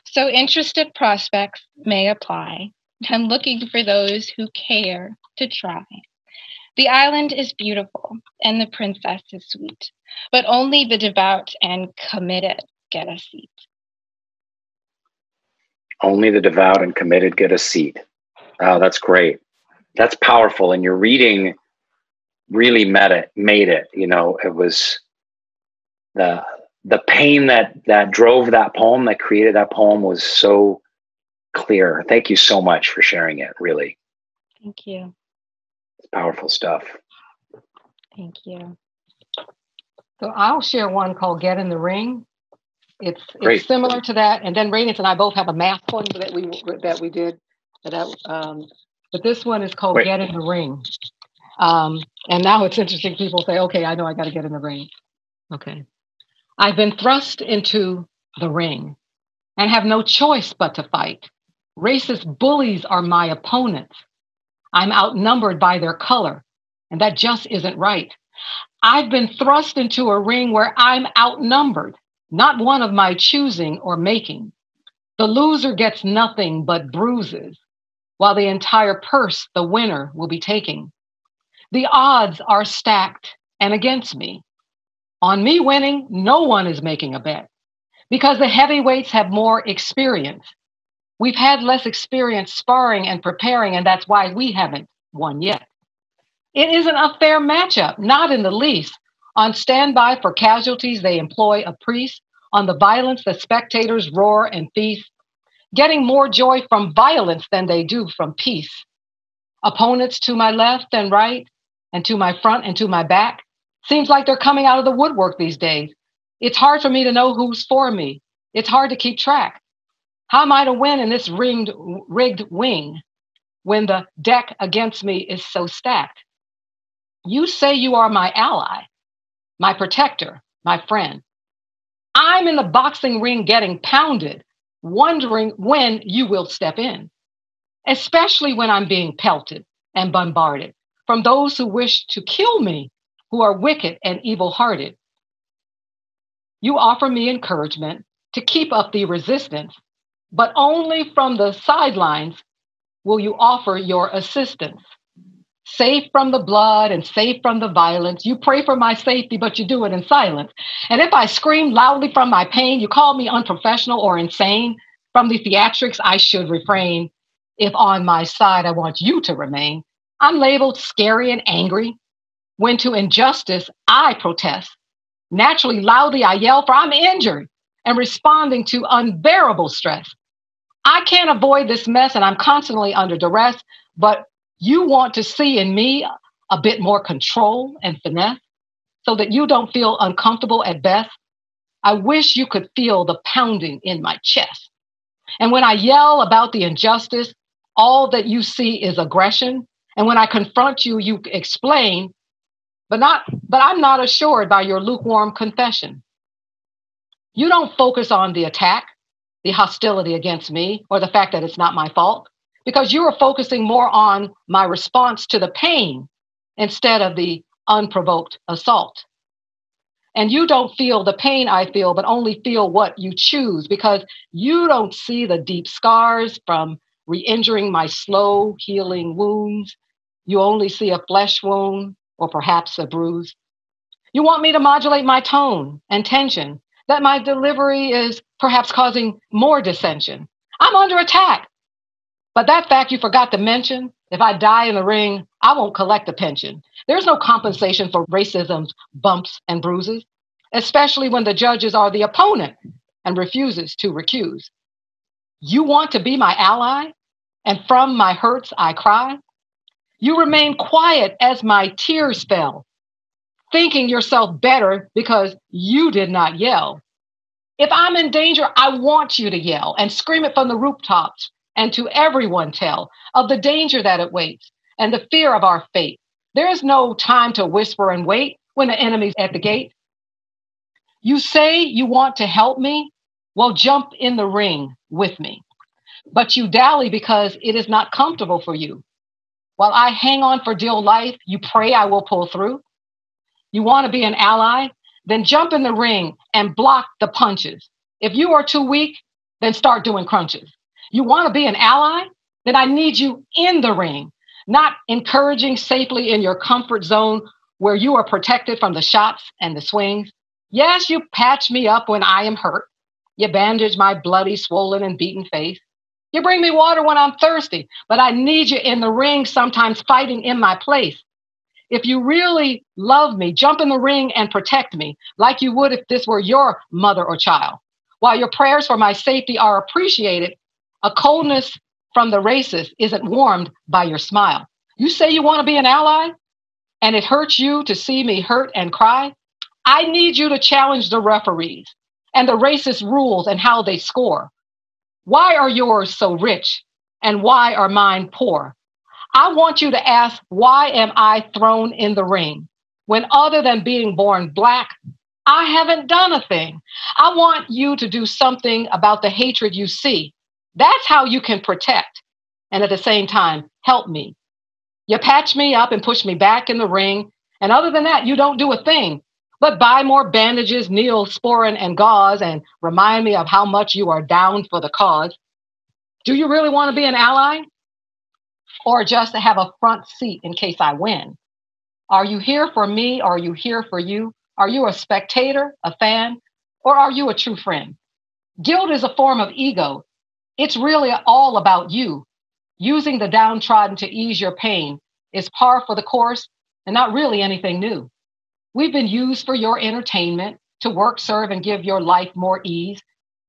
So interested prospects may apply. I'm looking for those who care to try. The island is beautiful and the princess is sweet, but only the devout and committed get a seat. Only the devout and committed get a seat. Oh, that's great. That's powerful. And your reading really made it. You know, it was the pain that drove that poem, that created that poem, was so clear. Thank you so much for sharing it, really. Thank you. It's powerful stuff. Thank you. So I'll share one called Get in the Ring. It's Great. similar to that. And then Radiance and I both have a math one that we did. But this one is called Get in the Ring. And now it's interesting. People say, okay, I know I got to get in the ring. Okay. I've been thrust into the ring and have no choice but to fight. Racist bullies are my opponents. I'm outnumbered by their color, and that just isn't right. I've been thrust into a ring where I'm outnumbered, not one of my choosing or making. The loser gets nothing but bruises, while the entire purse the winner will be taking. The odds are stacked and against me. On me winning, no one is making a bet because the heavyweights have more experience. We've had less experience sparring and preparing, and that's why we haven't won yet. It isn't a fair matchup, not in the least. On standby for casualties, they employ a priest. On the violence, the spectators roar and feast, getting more joy from violence than they do from peace. Opponents to my left and right, and to my front and to my back, seems like they're coming out of the woodwork these days. It's hard for me to know who's for me. It's hard to keep track. How am I to win in this rigged wing when the deck against me is so stacked? You say you are my ally, my protector, my friend. I'm in the boxing ring getting pounded, wondering when you will step in, especially when I'm being pelted and bombarded from those who wish to kill me, who are wicked and evil-hearted. You offer me encouragement to keep up the resistance, but only from the sidelines will you offer your assistance. Safe from the blood and safe from the violence, you pray for my safety, but you do it in silence. And if I scream loudly from my pain, you call me unprofessional or insane. From the theatrics, I should refrain. If on my side, I want you to remain. I'm labeled scary and angry. When to injustice, I protest. Naturally, loudly, I yell, for I'm injured and responding to unbearable stress. I can't avoid this mess, and I'm constantly under duress, but you want to see in me a bit more control and finesse so that you don't feel uncomfortable at best. I wish you could feel the pounding in my chest. And when I yell about the injustice, all that you see is aggression. And when I confront you, you explain, but I'm not assured by your lukewarm confession. You don't focus on the attack, the hostility against me, or the fact that it's not my fault, because you are focusing more on my response to the pain instead of the unprovoked assault. And you don't feel the pain I feel, but only feel what you choose, because you don't see the deep scars from re-injuring my slow healing wounds. You only see a flesh wound or perhaps a bruise. You want me to modulate my tone and tension, that my delivery is perhaps causing more dissension. I'm under attack. But that fact you forgot to mention, if I die in the ring, I won't collect a pension. There's no compensation for racism's bumps and bruises, especially when the judges are the opponent and refuses to recuse. You want to be my ally, and from my hurts I cry? You remain quiet as my tears fell, thinking yourself better because you did not yell. If I'm in danger, I want you to yell and scream it from the rooftops and to everyone tell of the danger that awaits and the fear of our fate. There is no time to whisper and wait when the enemy's at the gate. You say you want to help me? Well, jump in the ring with me. But you dally because it is not comfortable for you. While I hang on for dear life, you pray I will pull through. You want to be an ally? Then jump in the ring and block the punches. If you are too weak, then start doing crunches. You want to be an ally? Then I need you in the ring, not encouraging safely in your comfort zone where you are protected from the shots and the swings. Yes, you patch me up when I am hurt. You bandage my bloody, swollen, and beaten face. You bring me water when I'm thirsty, but I need you in the ring, sometimes fighting in my place. If you really love me, jump in the ring and protect me like you would if this were your mother or child. While your prayers for my safety are appreciated, a coldness from the racist isn't warmed by your smile. You say you want to be an ally, and it hurts you to see me hurt and cry? I need you to challenge the referees and the racist rules and how they score. Why are yours so rich and why are mine poor? I want you to ask, why am I thrown in the ring? When other than being born Black, I haven't done a thing. I want you to do something about the hatred you see. That's how you can protect and at the same time help me. You patch me up and push me back in the ring. And other than that, you don't do a thing. But buy more bandages, neosporin, and gauze, and remind me of how much you are down for the cause. Do you really want to be an ally? Or just to have a front seat in case I win? Are you here for me? Or are you here for you? Are you a spectator, a fan, or are you a true friend? Guilt is a form of ego. It's really all about you. Using the downtrodden to ease your pain is par for the course and not really anything new. We've been used for your entertainment, to work, serve, and give your life more ease.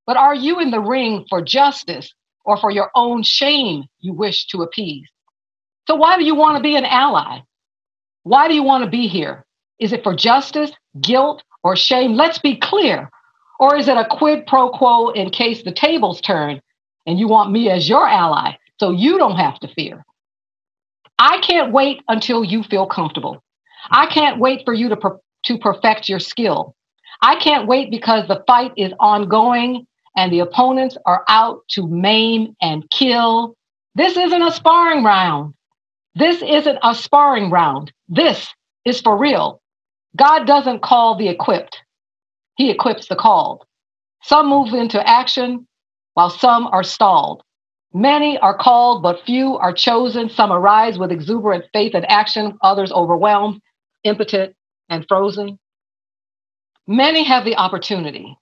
But are you in the ring for justice or for your own shame you wish to appease? So why do you want to be an ally? Why do you want to be here? Is it for justice, guilt, or shame? Let's be clear. Or is it a quid pro quo in case the tables turn and you want me as your ally so you don't have to fear? I can't wait until you feel comfortable. I can't wait for you to perfect your skill. I can't wait because the fight is ongoing and the opponents are out to maim and kill. This isn't a sparring round. This isn't a sparring round. This is for real. God doesn't call the equipped. He equips the called. Some move into action while some are stalled. Many are called, but few are chosen. Some arise with exuberant faith and action, others overwhelmed, impotent, and frozen. Many have the opportunity,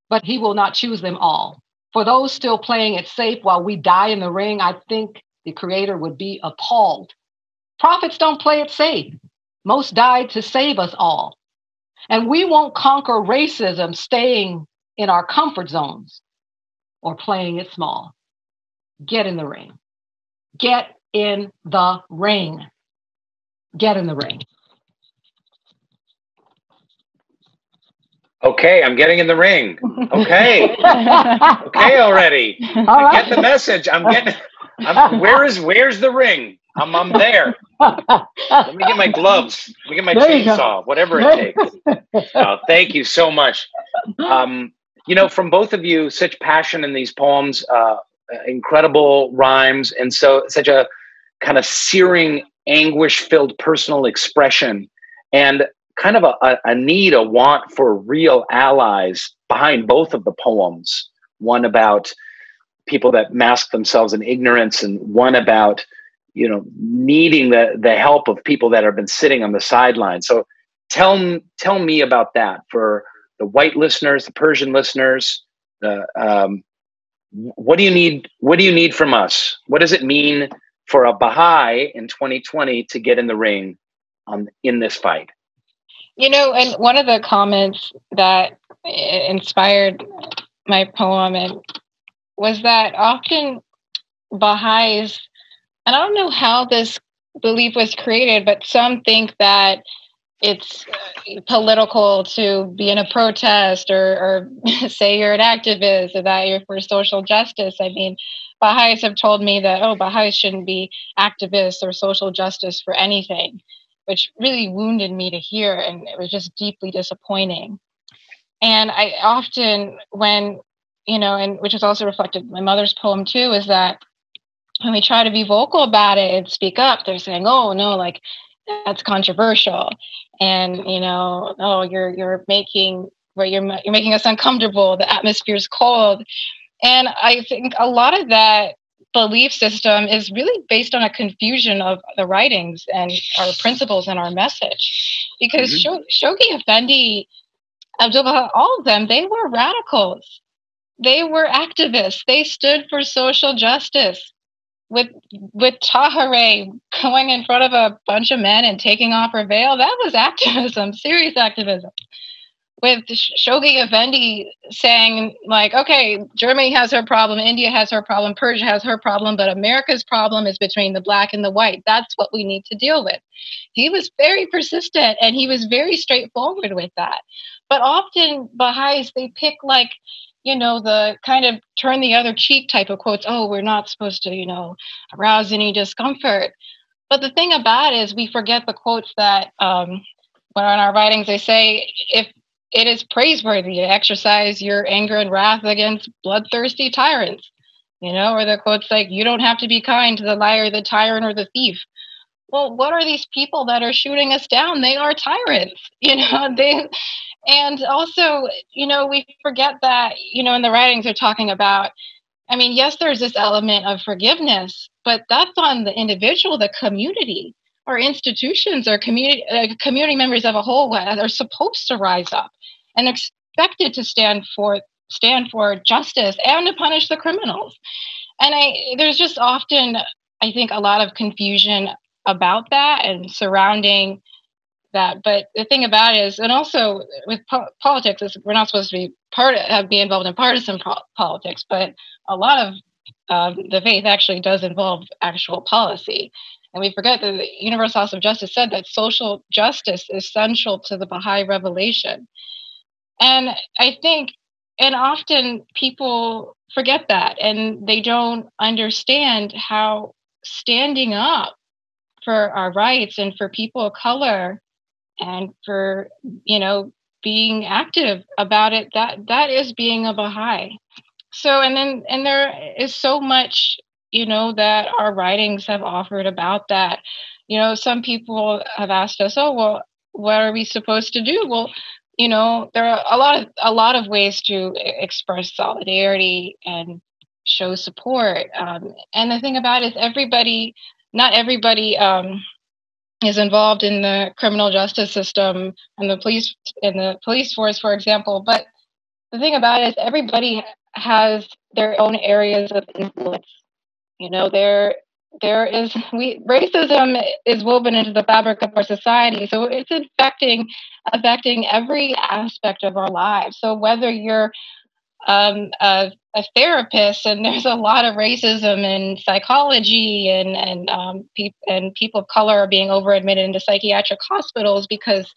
but he will not choose them all. For those still playing it safe while we die in the ring, I think the Creator would be appalled. Prophets don't play it safe. Most died to save us all. And we won't conquer racism staying in our comfort zones or playing it small. Get in the ring. Get in the ring. Get in the ring. Okay, I'm getting in the ring. Okay. Okay already. All I get the message. Where's the ring? I'm there. Let me get my gloves. Let me get my chainsaw, whatever it takes. Thank you so much. From both of you, such passion in these poems, incredible rhymes, and such a kind of searing, anguish-filled personal expression, and kind of a need, a want for real allies behind both of the poems. One about people that mask themselves in ignorance, and one about needing the help of people that have been sitting on the sidelines. So tell me about that for the white listeners, the Persian listeners. What do you need? What do you need from us? What does it mean for a Baha'i in 2020 to get in the ring in this fight? And one of the comments that inspired my poem was that often Baha'is, and I don't know how this belief was created, but some think that it's political to be in a protest or say you're an activist or that you're for social justice. I mean, Baha'is have told me that, Baha'is shouldn't be activists or social justice for anything, which really wounded me to hear. And it was just deeply disappointing. And I often, and which is also reflected in my mother's poem too, is that when we try to be vocal about it and speak up, they're saying, oh, no, like, that's controversial. And, you're making us uncomfortable. The atmosphere is cold. And I think a lot of that belief system is really based on a confusion of the writings and our principles and our message. Because Shoghi Effendi, Abdul-Baha, all of them, they were radicals. They were activists. They stood for social justice. With Tahereh going in front of a bunch of men and taking off her veil, that was activism, serious activism. With Shoghi Effendi saying, like, okay, Germany has her problem, India has her problem, Persia has her problem, but America's problem is between the black and the white. That's what we need to deal with. He was very persistent and he was very straightforward with that. But often Baha'is, they pick the kind of turn the other cheek type of quotes. Oh, we're not supposed to, arouse any discomfort. But the thing about it is we forget the quotes that when in our writings they say, if it is praiseworthy to exercise your anger and wrath against bloodthirsty tyrants, or the quotes like, you don't have to be kind to the liar, the tyrant, or the thief. Well, what are these people that are shooting us down? They are tyrants, and also, we forget that, in the writings they're talking about, yes, there's this element of forgiveness, but that's on the individual, the community, or institutions, or community members of a whole that are supposed to rise up and expected to stand for justice and to punish the criminals. And there's just often, I think, a lot of confusion about that and surrounding that. But the thing about it is, and also with politics, is we're not supposed to be involved in partisan politics, but a lot of the faith actually does involve actual policy. And we forget that the Universal House of Justice said that social justice is essential to the Baha'i revelation. And I think, and often people forget that, and they don't understand how standing up for our rights and for people of color and for, being active about it, that is being a Baha'i. So, and there is so much, that our writings have offered about that. Some people have asked us, oh, well, what are we supposed to do? Well, there are a lot of ways to express solidarity and show support. And the thing about it is not everybody is involved in the criminal justice system and the police force, for example. But the thing about it is everybody has their own areas of influence. Racism is woven into the fabric of our society, so it's affecting every aspect of our lives. So whether you're a therapist, and there's a lot of racism in psychology, and people of color are being over-admitted into psychiatric hospitals because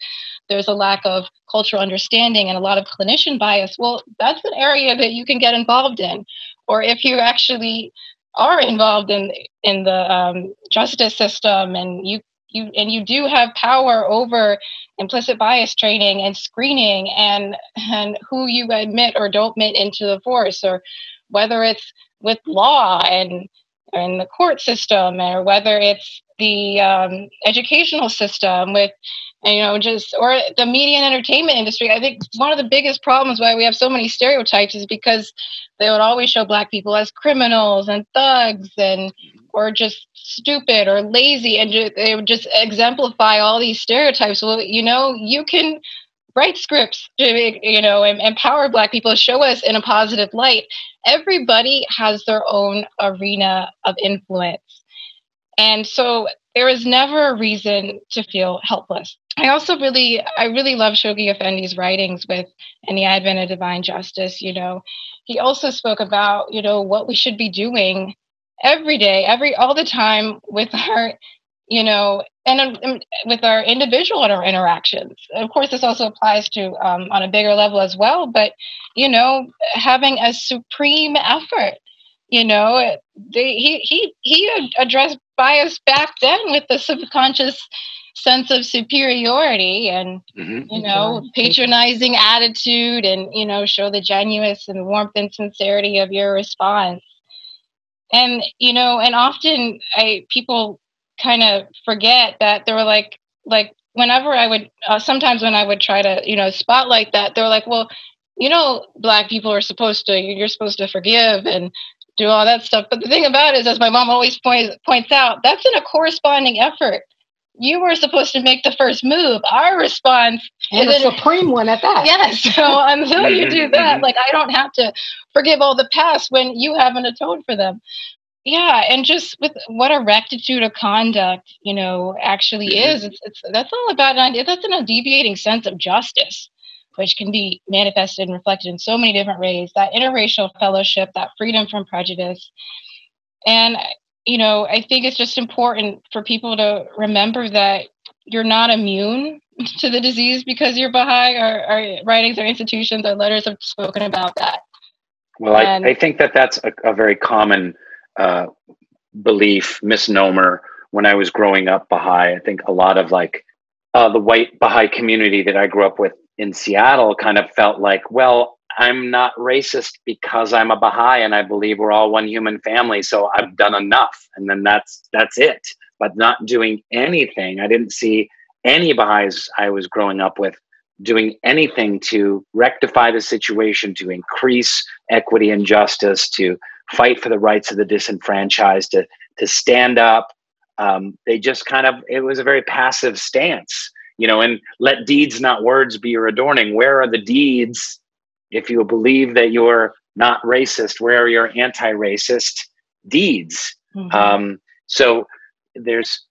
there's a lack of cultural understanding and a lot of clinician bias. Well, that's an area that you can get involved in. Or if you actually are involved in the justice system, and you do have power over implicit bias training and screening and who you admit or don't admit into the force, or whether it's with law and the court system, or whether it's the educational system with, or the media and entertainment industry. I think one of the biggest problems why we have so many stereotypes is because they would always show Black people as criminals and thugs and or just stupid or lazy, and they would just exemplify all these stereotypes. Well, you can write scripts to, empower Black people, show us in a positive light. Everybody has their own arena of influence. And so there is never a reason to feel helpless. I really love Shoghi Effendi's writings with In the Advent of Divine Justice. He also spoke about, what we should be doing every day, all the time with our, and with our individual interactions. Of course, this also applies to on a bigger level as well, but, having a supreme effort. He addressed bias back then with the subconscious sense of superiority and, patronizing attitude and, show the genuineness and warmth and sincerity of your response. And, and often people kind of forget that. They were like whenever I would, sometimes when I would try to, spotlight that, they were like, well, Black people you're supposed to forgive and do all that stuff. But the thing about it is, as my mom always points out, that's in a corresponding effort. You were supposed to make the first move. Our response is a supreme one at that. Yes. So until you do that, I don't have to forgive all the past when you haven't atoned for them. Yeah, and just with what a rectitude of conduct, actually is. That's all about that's an undeviating sense of justice, which can be manifested and reflected in so many different ways. That interracial fellowship, that freedom from prejudice. And, I think it's just important for people to remember that you're not immune to the disease because you're Baha'i. Our writings, our institutions, our letters have spoken about that. Well, I think that's a very common belief, misnomer. When I was growing up Baha'i, I think a lot of the white Baha'i community that I grew up with in Seattle kind of felt like, well, I'm not racist because I'm a Baha'i and I believe we're all one human family, so I've done enough. And then that's it. But not doing anything. I didn't see any Baha'is I was growing up with doing anything to rectify the situation, to increase equity and justice, to fight for the rights of the disenfranchised, to stand up. They just it was a very passive stance, and let deeds, not words, be your adorning. Where are the deeds? If you believe that you're not racist, where are your anti-racist deeds? Mm-hmm. So there's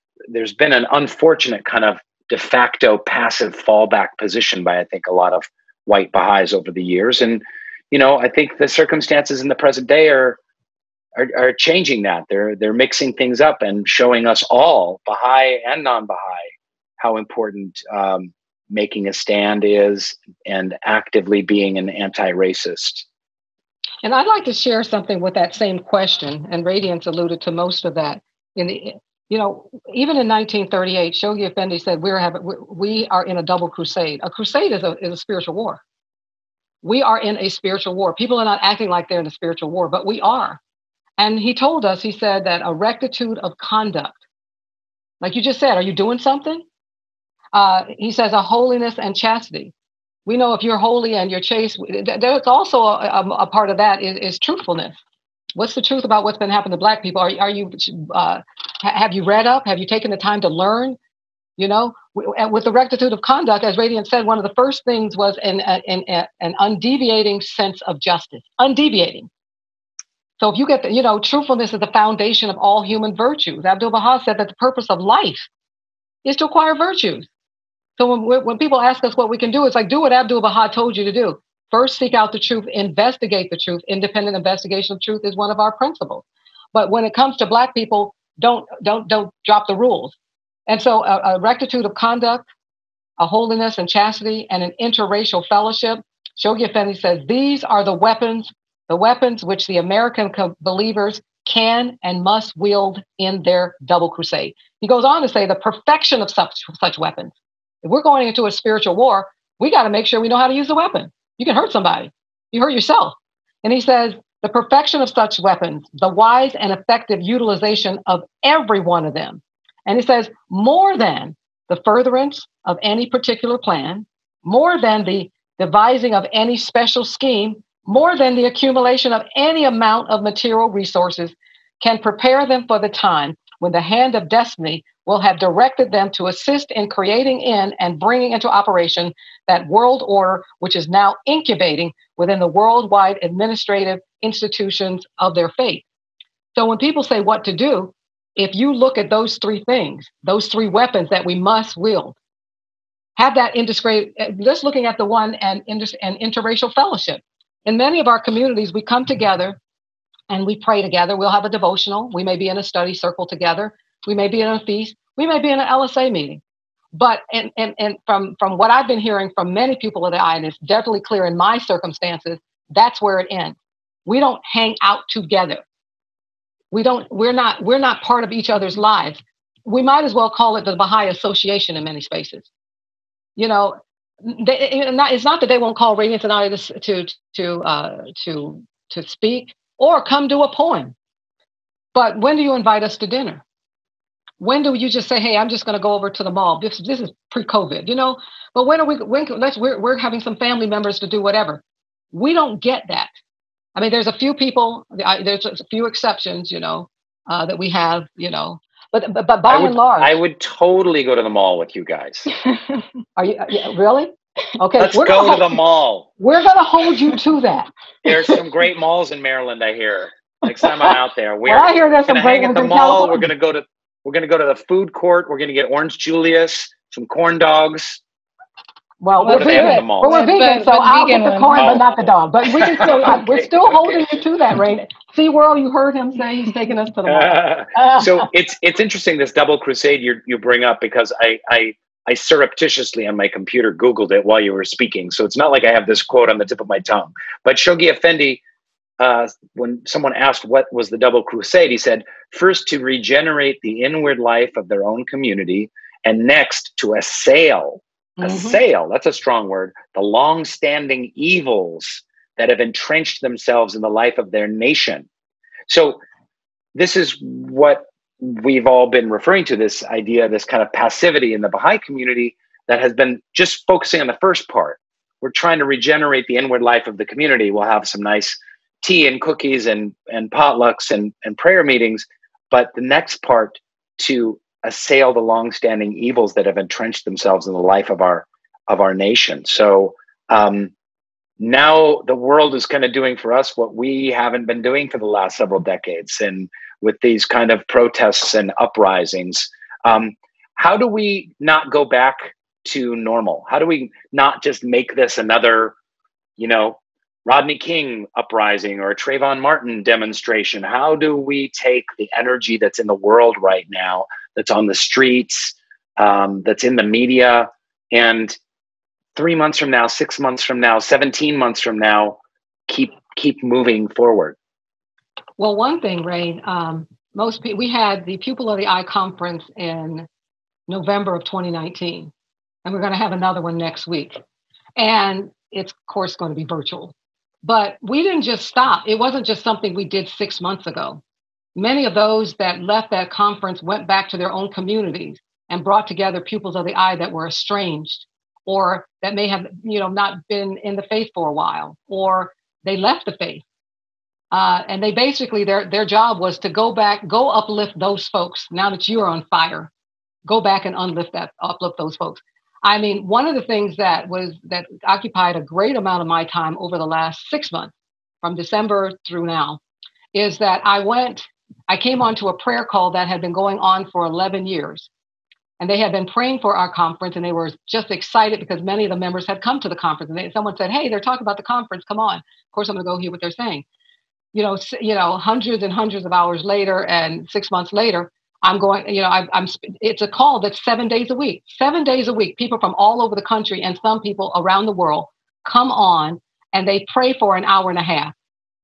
been an unfortunate kind of de facto passive fallback position by, I think, a lot of white Baha'is over the years. And, I think the circumstances in the present day are changing that. They're mixing things up and showing us all, Baha'i and non-Baha'i, how important making a stand is and actively being an anti-racist. And I'd like to share something with that same question, and Radiance alluded to most of that. Even in 1938, Shoghi Effendi said we are in a double crusade. A crusade is a spiritual war. We are in a spiritual war. People are not acting like they're in a spiritual war, but we are. And he told us, he said that a rectitude of conduct, like you just said, are you doing something? He says a holiness and chastity. We know if you're holy and you're chaste, there's also a part of that is truthfulness. What's the truth about what's been happening to Black people? Are you have you read up? Have you taken the time to learn? With the rectitude of conduct, as Radiance said, one of the first things was an undeviating sense of justice. Undeviating. So if you get truthfulness is the foundation of all human virtues. Abdu'l-Baha said that the purpose of life is to acquire virtues. So when people ask us what we can do, it's do what Abdu'l-Baha told you to do. First, seek out the truth, investigate the truth. Independent investigation of truth is one of our principles. But when it comes to Black people, don't drop the rules. And so a rectitude of conduct, a holiness and chastity, and an interracial fellowship. Shoghi Effendi says these are the weapons which the American believers can and must wield in their double crusade. He goes on to say the perfection of such weapons. If we're going into a spiritual war, we got to make sure we know how to use the weapon. You can hurt somebody. You hurt yourself. And he says the perfection of such weapons, the wise and effective utilization of every one of them. And he says more than the furtherance of any particular plan, more than the devising of any special scheme, more than the accumulation of any amount of material resources, can prepare them for the time when the hand of destiny will have directed them to assist in creating in and bringing into operation that world order which is now incubating within the worldwide administrative institutions of their faith. So when people say what to do, if you look at those three things, those three weapons that we must wield, have that integrate, just looking at the one and interracial fellowship. In many of our communities, we come together and we pray together. We'll have a devotional. We may be in a study circle together. We may be in a feast. We may be in an LSA meeting. But and from what I've been hearing from many people of the eye, and it's definitely clear in my circumstances, that's where it ends. We don't hang out together. We're not part of each other's lives. We might as well call it the Baha'i Association in many spaces. You know, it's not that they won't call Radiance and I to speak or come do a poem. But when do you invite us to dinner? When do you just say, "Hey, I'm just going to go over to the mall"? This is pre-COVID, you know. But we're having some family members to do whatever. We don't get that. I mean, there's a few people. There's a few exceptions, you know, that we have, you know. But by and large, I would totally go to the mall with you guys. Are you really? Okay, let's go to the mall. We're going to hold you to that. There's some great malls in Maryland, I hear. Next time I'm out there, we're I hear there's some great ones at the mall. We're going to go to the food court. We're going to get Orange Julius, some corn dogs. Well, we're vegan. We're vegan, so I'll get the corn, but not the dog. But we can still, we're still holding you to that, Rainn. SeaWorld, you heard him say he's taking us to the mall. So it's interesting, this Double Crusade you bring up, because I surreptitiously on my computer Googled it while you were speaking. So it's not like I have this quote on the tip of my tongue. But Shoghi Effendi, when someone asked what was the Double Crusade, he said, first to regenerate the inward life of their own community, and next to assail, that's a strong word, the long-standing evils that have entrenched themselves in the life of their nation. So this is what we've all been referring to, this idea, this kind of passivity in the Baha'i community that has been just focusing on the first part. We're trying to regenerate the inward life of the community. We'll have some nice tea and cookies and potlucks and prayer meetings. But the next part, to assail the long-standing evils that have entrenched themselves in the life of our nation. So now the world is kind of doing for us what we haven't been doing for the last several decades, and with these kind of protests and uprisings. How do we not go back to normal? How do we not just make this another, you know, Rodney King uprising or a Trayvon Martin demonstration? How do we take the energy that's in the world right now, that's on the streets, that's in the media, and 3 months from now, 6 months from now, 17 months from now, keep moving forward? Well, one thing, Rainn, we had the Pupil of the Eye conference in November of 2019, and we're going to have another one next week. And it's, of course, going to be virtual. But we didn't just stop. It wasn't just something we did 6 months ago. Many of those that left that conference went back to their own communities and brought together pupils of the eye that were estranged, or that may have, you know, not been in the faith for a while, or they left the faith. And they basically, their job was to go uplift those folks. Now that you're on fire, go back and uplift those folks. I mean, one of the things that occupied a great amount of my time over the last 6 months, from December through now, is that I came onto a prayer call that had been going on for 11 years. And they had been praying for our conference, and they were just excited because many of the members had come to the conference. And someone said, "Hey, they're talking about the conference. Come on." Of course, I'm going to go hear what they're saying. You know, hundreds and hundreds of hours later, and 6 months later, I'm going. You know, it's a call that's 7 days a week. 7 days a week, people from all over the country and some people around the world come on, and they pray for an hour and a half.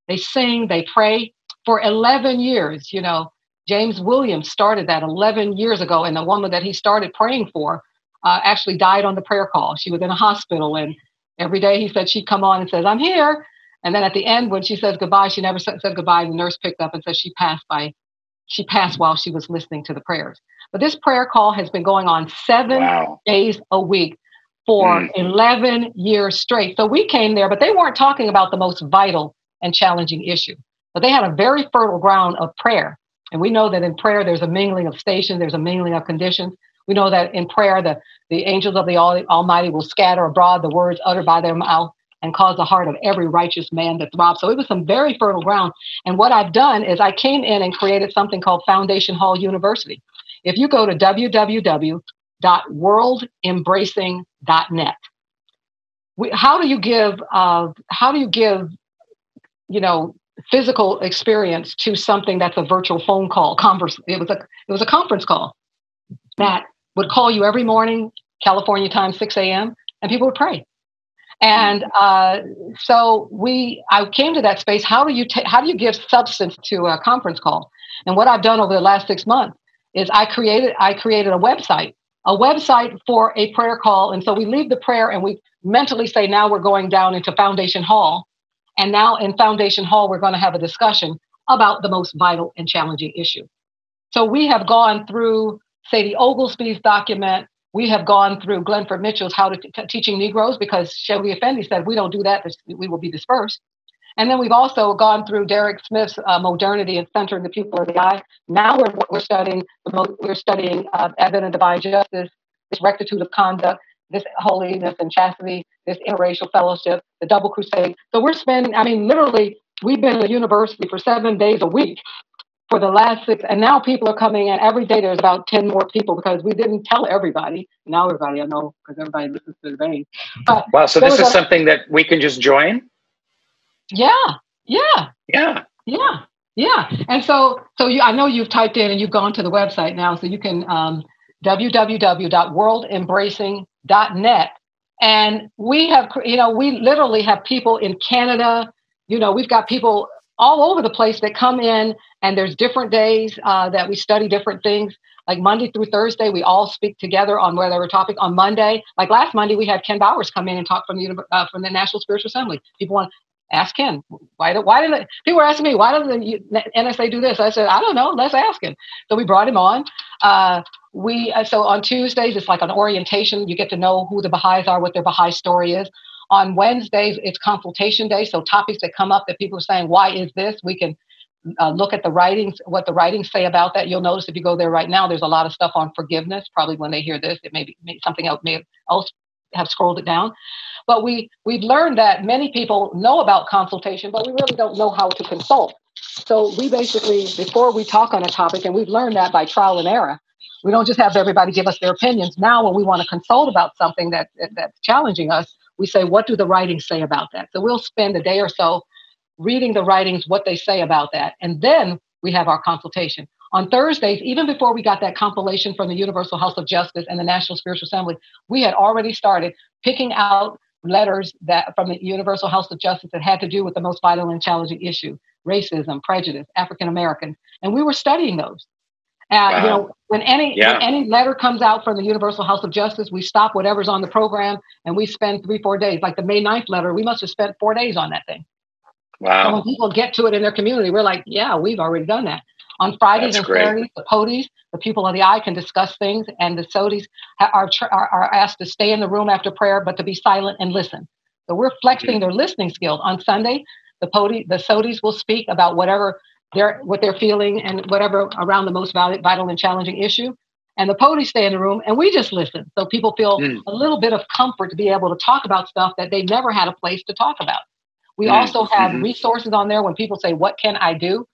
They sing, they pray for 11 years. You know, James Williams started that 11 years ago, and the woman that he started praying for actually died on the prayer call. She was in a hospital, and every day he said she'd come on and says, "I'm here." And then at the end, when she says goodbye, she never said goodbye. The nurse picked up and said she passed while she was listening to the prayers. But this prayer call has been going on 7 days a week for 11 years straight. So we came there, but they weren't talking about the most vital and challenging issue. But they had a very fertile ground of prayer. And we know that in prayer, there's a mingling of stations, there's a mingling of conditions. We know that in prayer, the angels of the Almighty will scatter abroad the words uttered by their mouth and cause the heart of every righteous man to throb. So it was some very fertile ground. And what I've done is I came in and created something called Foundation Hall University. If you go to www.worldembracing.net, how do you give physical experience to something that's a virtual phone call converse? It was a conference call that would call you every morning, California time, 6 a.m., and people would pray. And so I came to that space. How do you give substance to a conference call? And what I've done over the last 6 months is I created a website for a prayer call. And so we leave the prayer and we mentally say, now we're going down into Foundation Hall. And now in Foundation Hall, we're going to have a discussion about the most vital and challenging issue. So we have gone through Sadie Oglesby's document. We have gone through Glenford Mitchell's How to Teaching Negroes, because Shelby Effendi said, if we don't do that, we will be dispersed. And then we've also gone through Derek Smith's Modernity and Centering the Pupil of the Eye. Now we're studying Advent and Divine Justice, this rectitude of conduct, this holiness and chastity, this interracial fellowship, the Double Crusade. So we're spending, literally, we've been in the university for 7 days a week for the last 6, and now people are coming in. Every day there's about 10 more people because we didn't tell everybody. Now everybody, I know, because everybody listens to the vein. Wow, so this is something that we can just join? Yeah. And so I know you've typed in and you've gone to the website now, so you can www.worldembracing.net. And we have, we literally have people in Canada. We've got people all over the place that come in, and there's different days that we study different things. Like Monday through Thursday, we all speak together on whatever topic. On Monday, like last Monday, we had Ken Bowers come in and talk from the National Spiritual Assembly. People want to ask Ken, why didn't people were asking me, why doesn't the NSA do this? I said, I don't know, let's ask him. So we brought him on. So on Tuesdays, it's like an orientation. You get to know who the Baha'is are, what their Baha'i story is. On Wednesdays, it's consultation day. So topics that come up that people are saying, why is this? We can look at the writings, what the writings say about that. You'll notice if you go there right now, there's a lot of stuff on forgiveness. Probably when they hear this, it may be something else may have scrolled it down. But we've learned that many people know about consultation, but we really don't know how to consult. So we basically, before we talk on a topic, and we've learned that by trial and error, we don't just have everybody give us their opinions. Now, when we want to consult about something that's challenging us, we say, what do the writings say about that? So we'll spend a day or so reading the writings, what they say about that. And then we have our consultation. On Thursdays, even before we got that compilation from the Universal House of Justice and the National Spiritual Assembly, we had already started picking out letters that from the Universal House of Justice that had to do with the most vital and challenging issue, racism, prejudice, African American. And we were studying those. Wow. When any letter comes out from the Universal House of Justice, we stop whatever's on the program and we spend 3-4 days. Like the May 9th letter, we must have spent 4 days on that thing. Wow. So when people get to it in their community, we're like, yeah, we've already done that. On Fridays and Saturdays, the POTIs, the Pupil of the Eye, can discuss things, and the SOTIs are asked to stay in the room after prayer, but to be silent and listen. So we're flexing their listening skills. On Sunday, the SOTIs will speak about what they're feeling and whatever around the most vital and challenging issue. And the POTIs stay in the room, and we just listen. So people feel a little bit of comfort to be able to talk about stuff that they've never had a place to talk about. We also have resources on there when people say, what can I do?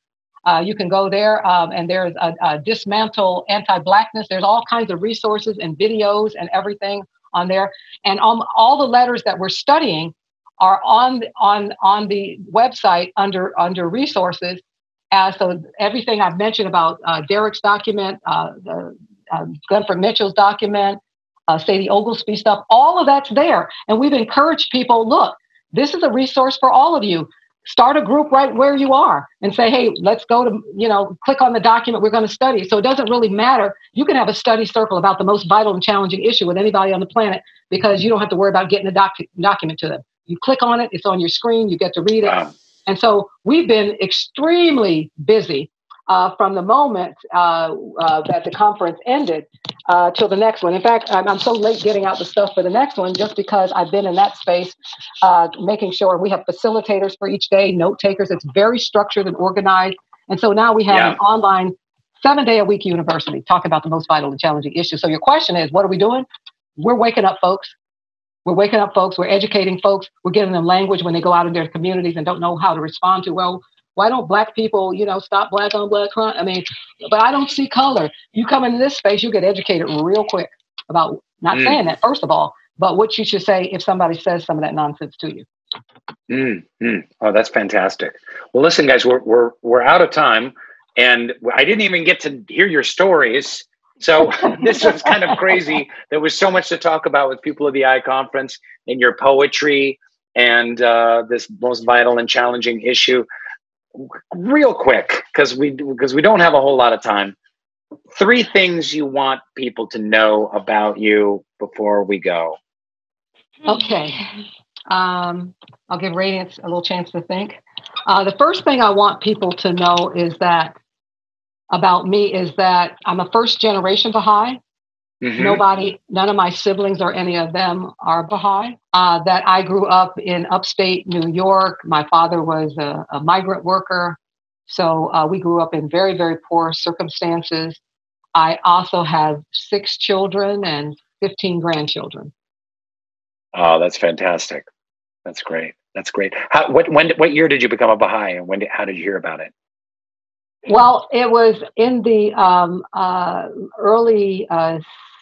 You can go there, and there's a Dismantle Anti-Blackness. There's all kinds of resources and videos and everything on there. And all the letters that we're studying are on the website under resources. So everything I've mentioned about Derek's document, Glenford Mitchell's document, Sadie Oglesby stuff, all of that's there. And we've encouraged people, look, this is a resource for all of you. Start a group right where you are and say, hey, let's go to, click on the document we're going to study. So it doesn't really matter. You can have a study circle about the most vital and challenging issue with anybody on the planet, because you don't have to worry about getting the document to them. You click on it, it's on your screen, you get to read it. Wow. And so we've been extremely busy from the moment that the conference ended till the next one. In fact, I'm so late getting out the stuff for the next one just because I've been in that space, making sure we have facilitators for each day, note takers. It's very structured and organized. And so now we have an online 7-day-a-week university, talking about the most vital and challenging issues. So your question is, what are we doing? We're waking up folks. We're waking up folks. We're educating folks. We're giving them language when they go out in their communities and don't know how to respond to, well, why don't Black people, stop Black on Black crime? I mean, but I don't see color. You come into this space, you get educated real quick about not saying that, first of all, but what you should say if somebody says some of that nonsense to you. Oh, that's fantastic. Well, listen, guys, we're out of time, and I didn't even get to hear your stories. So this was kind of crazy. There was so much to talk about with Pupil of the Eye Conference and your poetry and this most vital and challenging issue. Real quick, because we don't have a whole lot of time. 3 things you want people to know about you before we go. Okay. I'll give Radiance a little chance to think. The first thing I want people to know is that about me is that I'm a first generation Baha'i. None of my siblings or any of them are Baha'i. That I grew up in upstate New York. My father was a migrant worker. So we grew up in very, very poor circumstances. I also have 6 children and 15 grandchildren. Oh, that's fantastic. That's great. That's great. What year did you become a Baha'i, and how did you hear about it? Well, it was in the early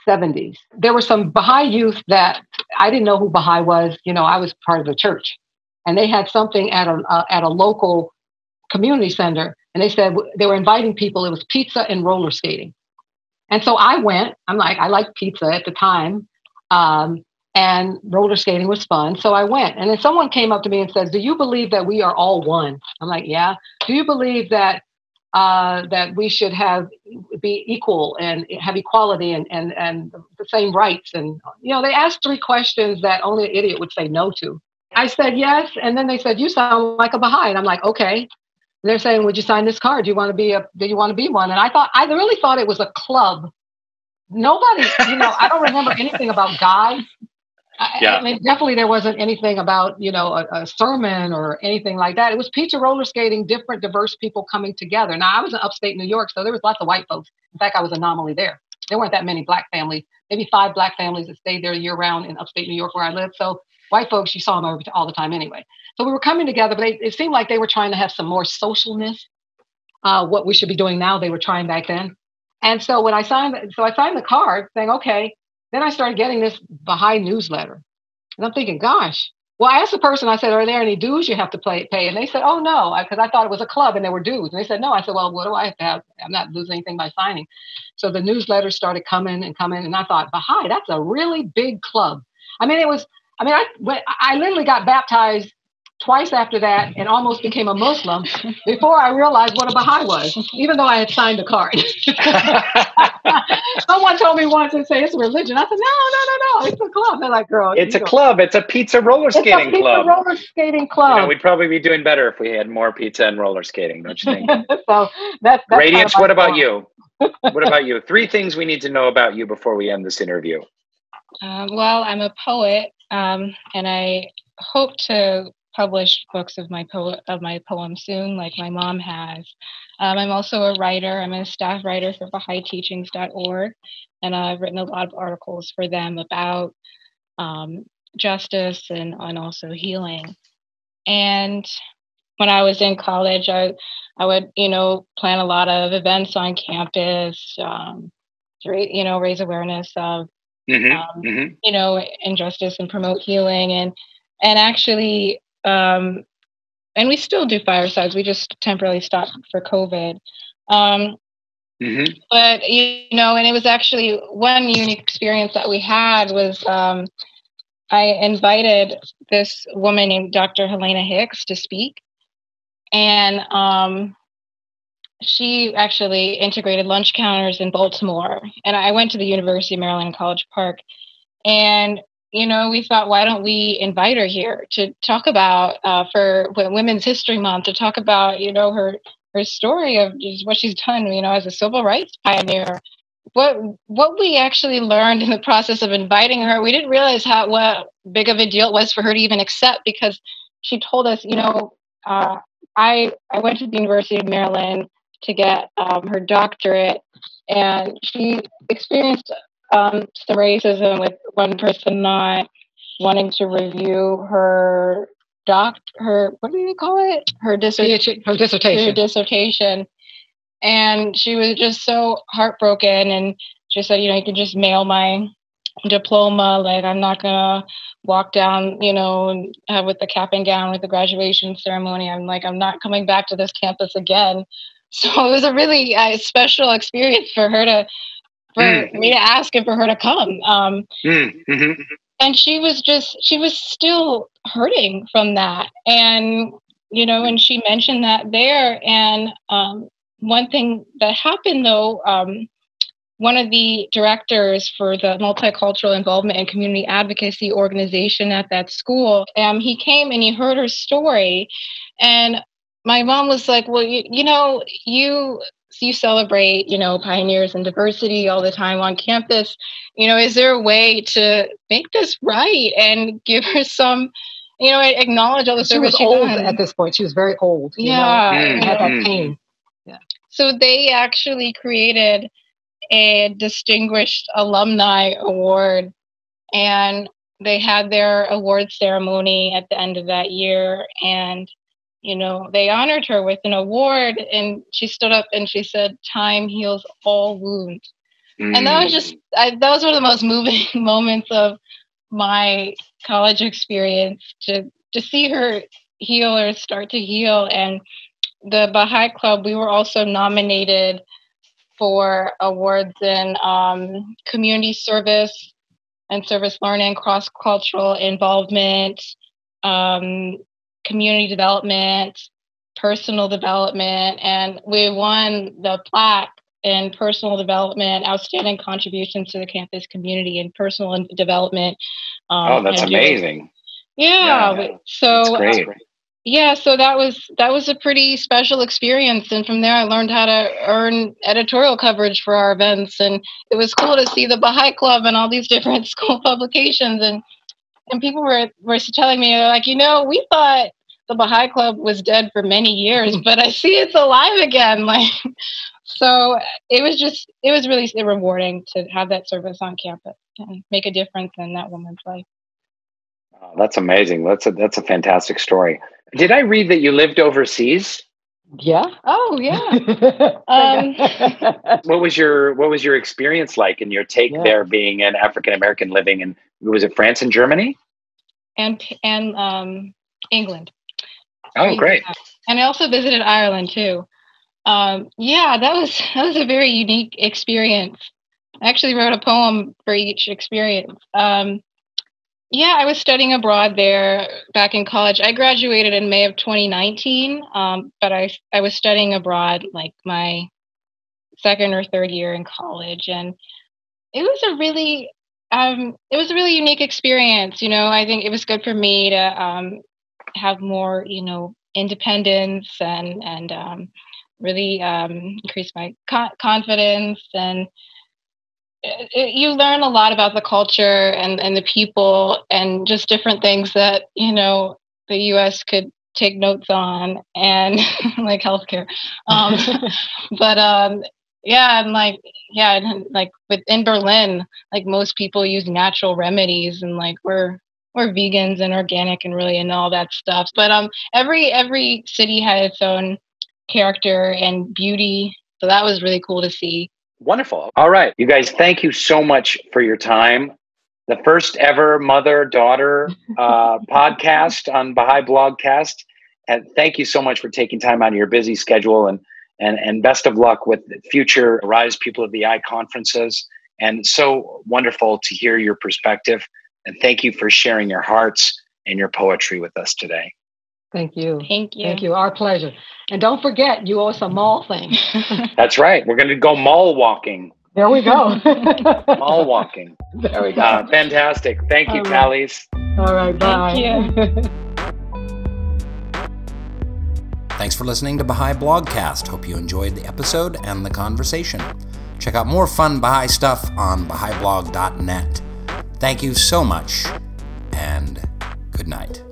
70s. There were some Baha'i youth that I didn't know who Baha'i was. I was part of the church, and they had something at a local community center, and they said they were inviting people. It was pizza and roller skating, and so I went. I'm like, I liked pizza at the time, and roller skating was fun, so I went. And then someone came up to me and said, "Do you believe that we are all one?" I'm like, "Yeah." "Do you believe that we should be equal and have equality and the same rights?" And they asked 3 questions that only an idiot would say no to. I said yes, and then they said, "You sound like a Baha'i." And I'm like, "Okay." And they're saying, "Would you sign this card? Do you want to be one?" And I really thought it was a club. Nobody, I don't remember anything about guys. I mean, definitely there wasn't anything about, a sermon or anything like that. It was pizza, roller skating, different diverse people coming together. Now, I was in upstate New York, so there was lots of white folks. In fact, I was an anomaly there. There weren't that many Black families, maybe 5 Black families that stayed there year round in upstate New York where I lived. So white folks, you saw them all the time anyway. So we were coming together, but it seemed like they were trying to have some more socialness. What we should be doing now, they were trying back then. And so when I signed the card saying, okay, then I started getting this Baha'i newsletter. And I'm thinking, gosh. Well, I asked the person, I said, "Are there any dues you have to pay?" And they said, "Oh, no," because I thought it was a club and there were dues. And they said, "No." I said, "Well, what do I have to have? I'm not losing anything by signing." So the newsletter started coming. And I thought, Baha'i, that's a really big club. I literally got baptized twice after that and almost became a Muslim before I realized what a Baha'i was, even though I had signed the card. Someone told me once and say it's a religion. I said, no, it's a club. They're like, "Girl, it's a club. It's a pizza roller skating club. Roller skating club. We'd probably be doing better if we had more pizza and roller skating, don't you think? So that's Radiance, what about you? What about you? 3 things we need to know about you before we end this interview. Well, I'm a poet, and I hope to publish books of my poems soon, like my mom has. I'm also a writer. I'm a staff writer for BahaiTeachings.org, and I've written a lot of articles for them about justice and also healing. And when I was in college, I would, plan a lot of events on campus to, raise awareness of, injustice and promote healing and actually, and we still do firesides. We just temporarily stopped for COVID. But, and it was actually one unique experience that we had was I invited this woman named Dr. Helena Hicks to speak. And she actually integrated lunch counters in Baltimore. And I went to the University of Maryland in College Park. And we thought, why don't we invite her here to talk about for Women's History Month, to talk about, her story of just what she's done, as a civil rights pioneer. What we actually learned in the process of inviting her, we didn't realize what big of a deal it was for her to even accept, because she told us, I went to the University of Maryland. to get her doctorate, and she experienced some racism with one person not wanting to review her what do you call it? Her dissertation. And she was just so heartbroken, and she said, you can just mail my diploma. Like, I'm not gonna walk down, with the cap and gown with the graduation ceremony. I'm not coming back to this campus again. So it was a really special experience for her for me to ask and for her to come. And she was still hurting from that. And, and she mentioned that there. And one thing that happened, though, one of the directors for the Multicultural Involvement and Community Advocacy organization at that school, he came and he heard her story. And my mom was like, well, you celebrate, pioneers and diversity all the time on campus. Is there a way to make this right and give her some, acknowledge all the service she was old done. At this point. She was very old. And had that pain. Yeah. So they actually created a Distinguished Alumni Award, and they had their award ceremony at the end of that year, and they honored her with an award, and she stood up and she said, "Time heals all wounds." And that was that was one of the most moving moments of my college experience, to see her heal or start to heal. And the Baha'i Club, we were also nominated for awards in community service and service learning, cross-cultural involvement, community development, personal development, and we won the plaque in personal development, outstanding contributions to the campus community and personal development. That's amazing. So that's great. So that was a pretty special experience, and from there I learned how to earn editorial coverage for our events, and it was cool to see the Baha'i Club and all these different school publications, and people were telling me, like, we thought the Baha'i Club was dead for many years, but I see it's alive again. So it was really rewarding to have that service on campus and make a difference in that woman's life. Oh, that's amazing. That's a fantastic story. Did I read that you lived overseas? Yeah. Oh, yeah. What was your experience like, and your take there, being an African American living in, was it France and Germany? And England. Oh, great. And I also visited Ireland too. That was a very unique experience. I actually wrote a poem for each experience. I was studying abroad there back in college. I graduated in May of 2019, but I was studying abroad like my second or third year in college, and it was a really unique experience. I think it was good for me to have more, independence and really increase my confidence, and you learn a lot about the culture and the people and just different things that, the U.S. could take notes on, and like healthcare. In Berlin, like most people use natural remedies, and like we're vegans and organic and all that stuff. But every city had its own character and beauty. So that was really cool to see. Wonderful. All right. You guys, thank you so much for your time. The first ever mother-daughter podcast on Baha'i Blogcast. And thank you so much for taking time out of your busy schedule, and best of luck with future Rise People of the Eye conferences. And so wonderful to hear your perspective. And thank you for sharing your hearts and your poetry with us today. Thank you. Thank you. Thank you. Our pleasure. And don't forget, you owe us a mall thing. That's right. We're going to go mall walking. There we go. Mall walking. There we go. Fantastic. Thank you, Tallies. All right. Bye. Thank you. Thanks for listening to Baha'i Blogcast. Hope you enjoyed the episode and the conversation. Check out more fun Baha'i stuff on Baha'iBlog.net. Thank you so much, and good night.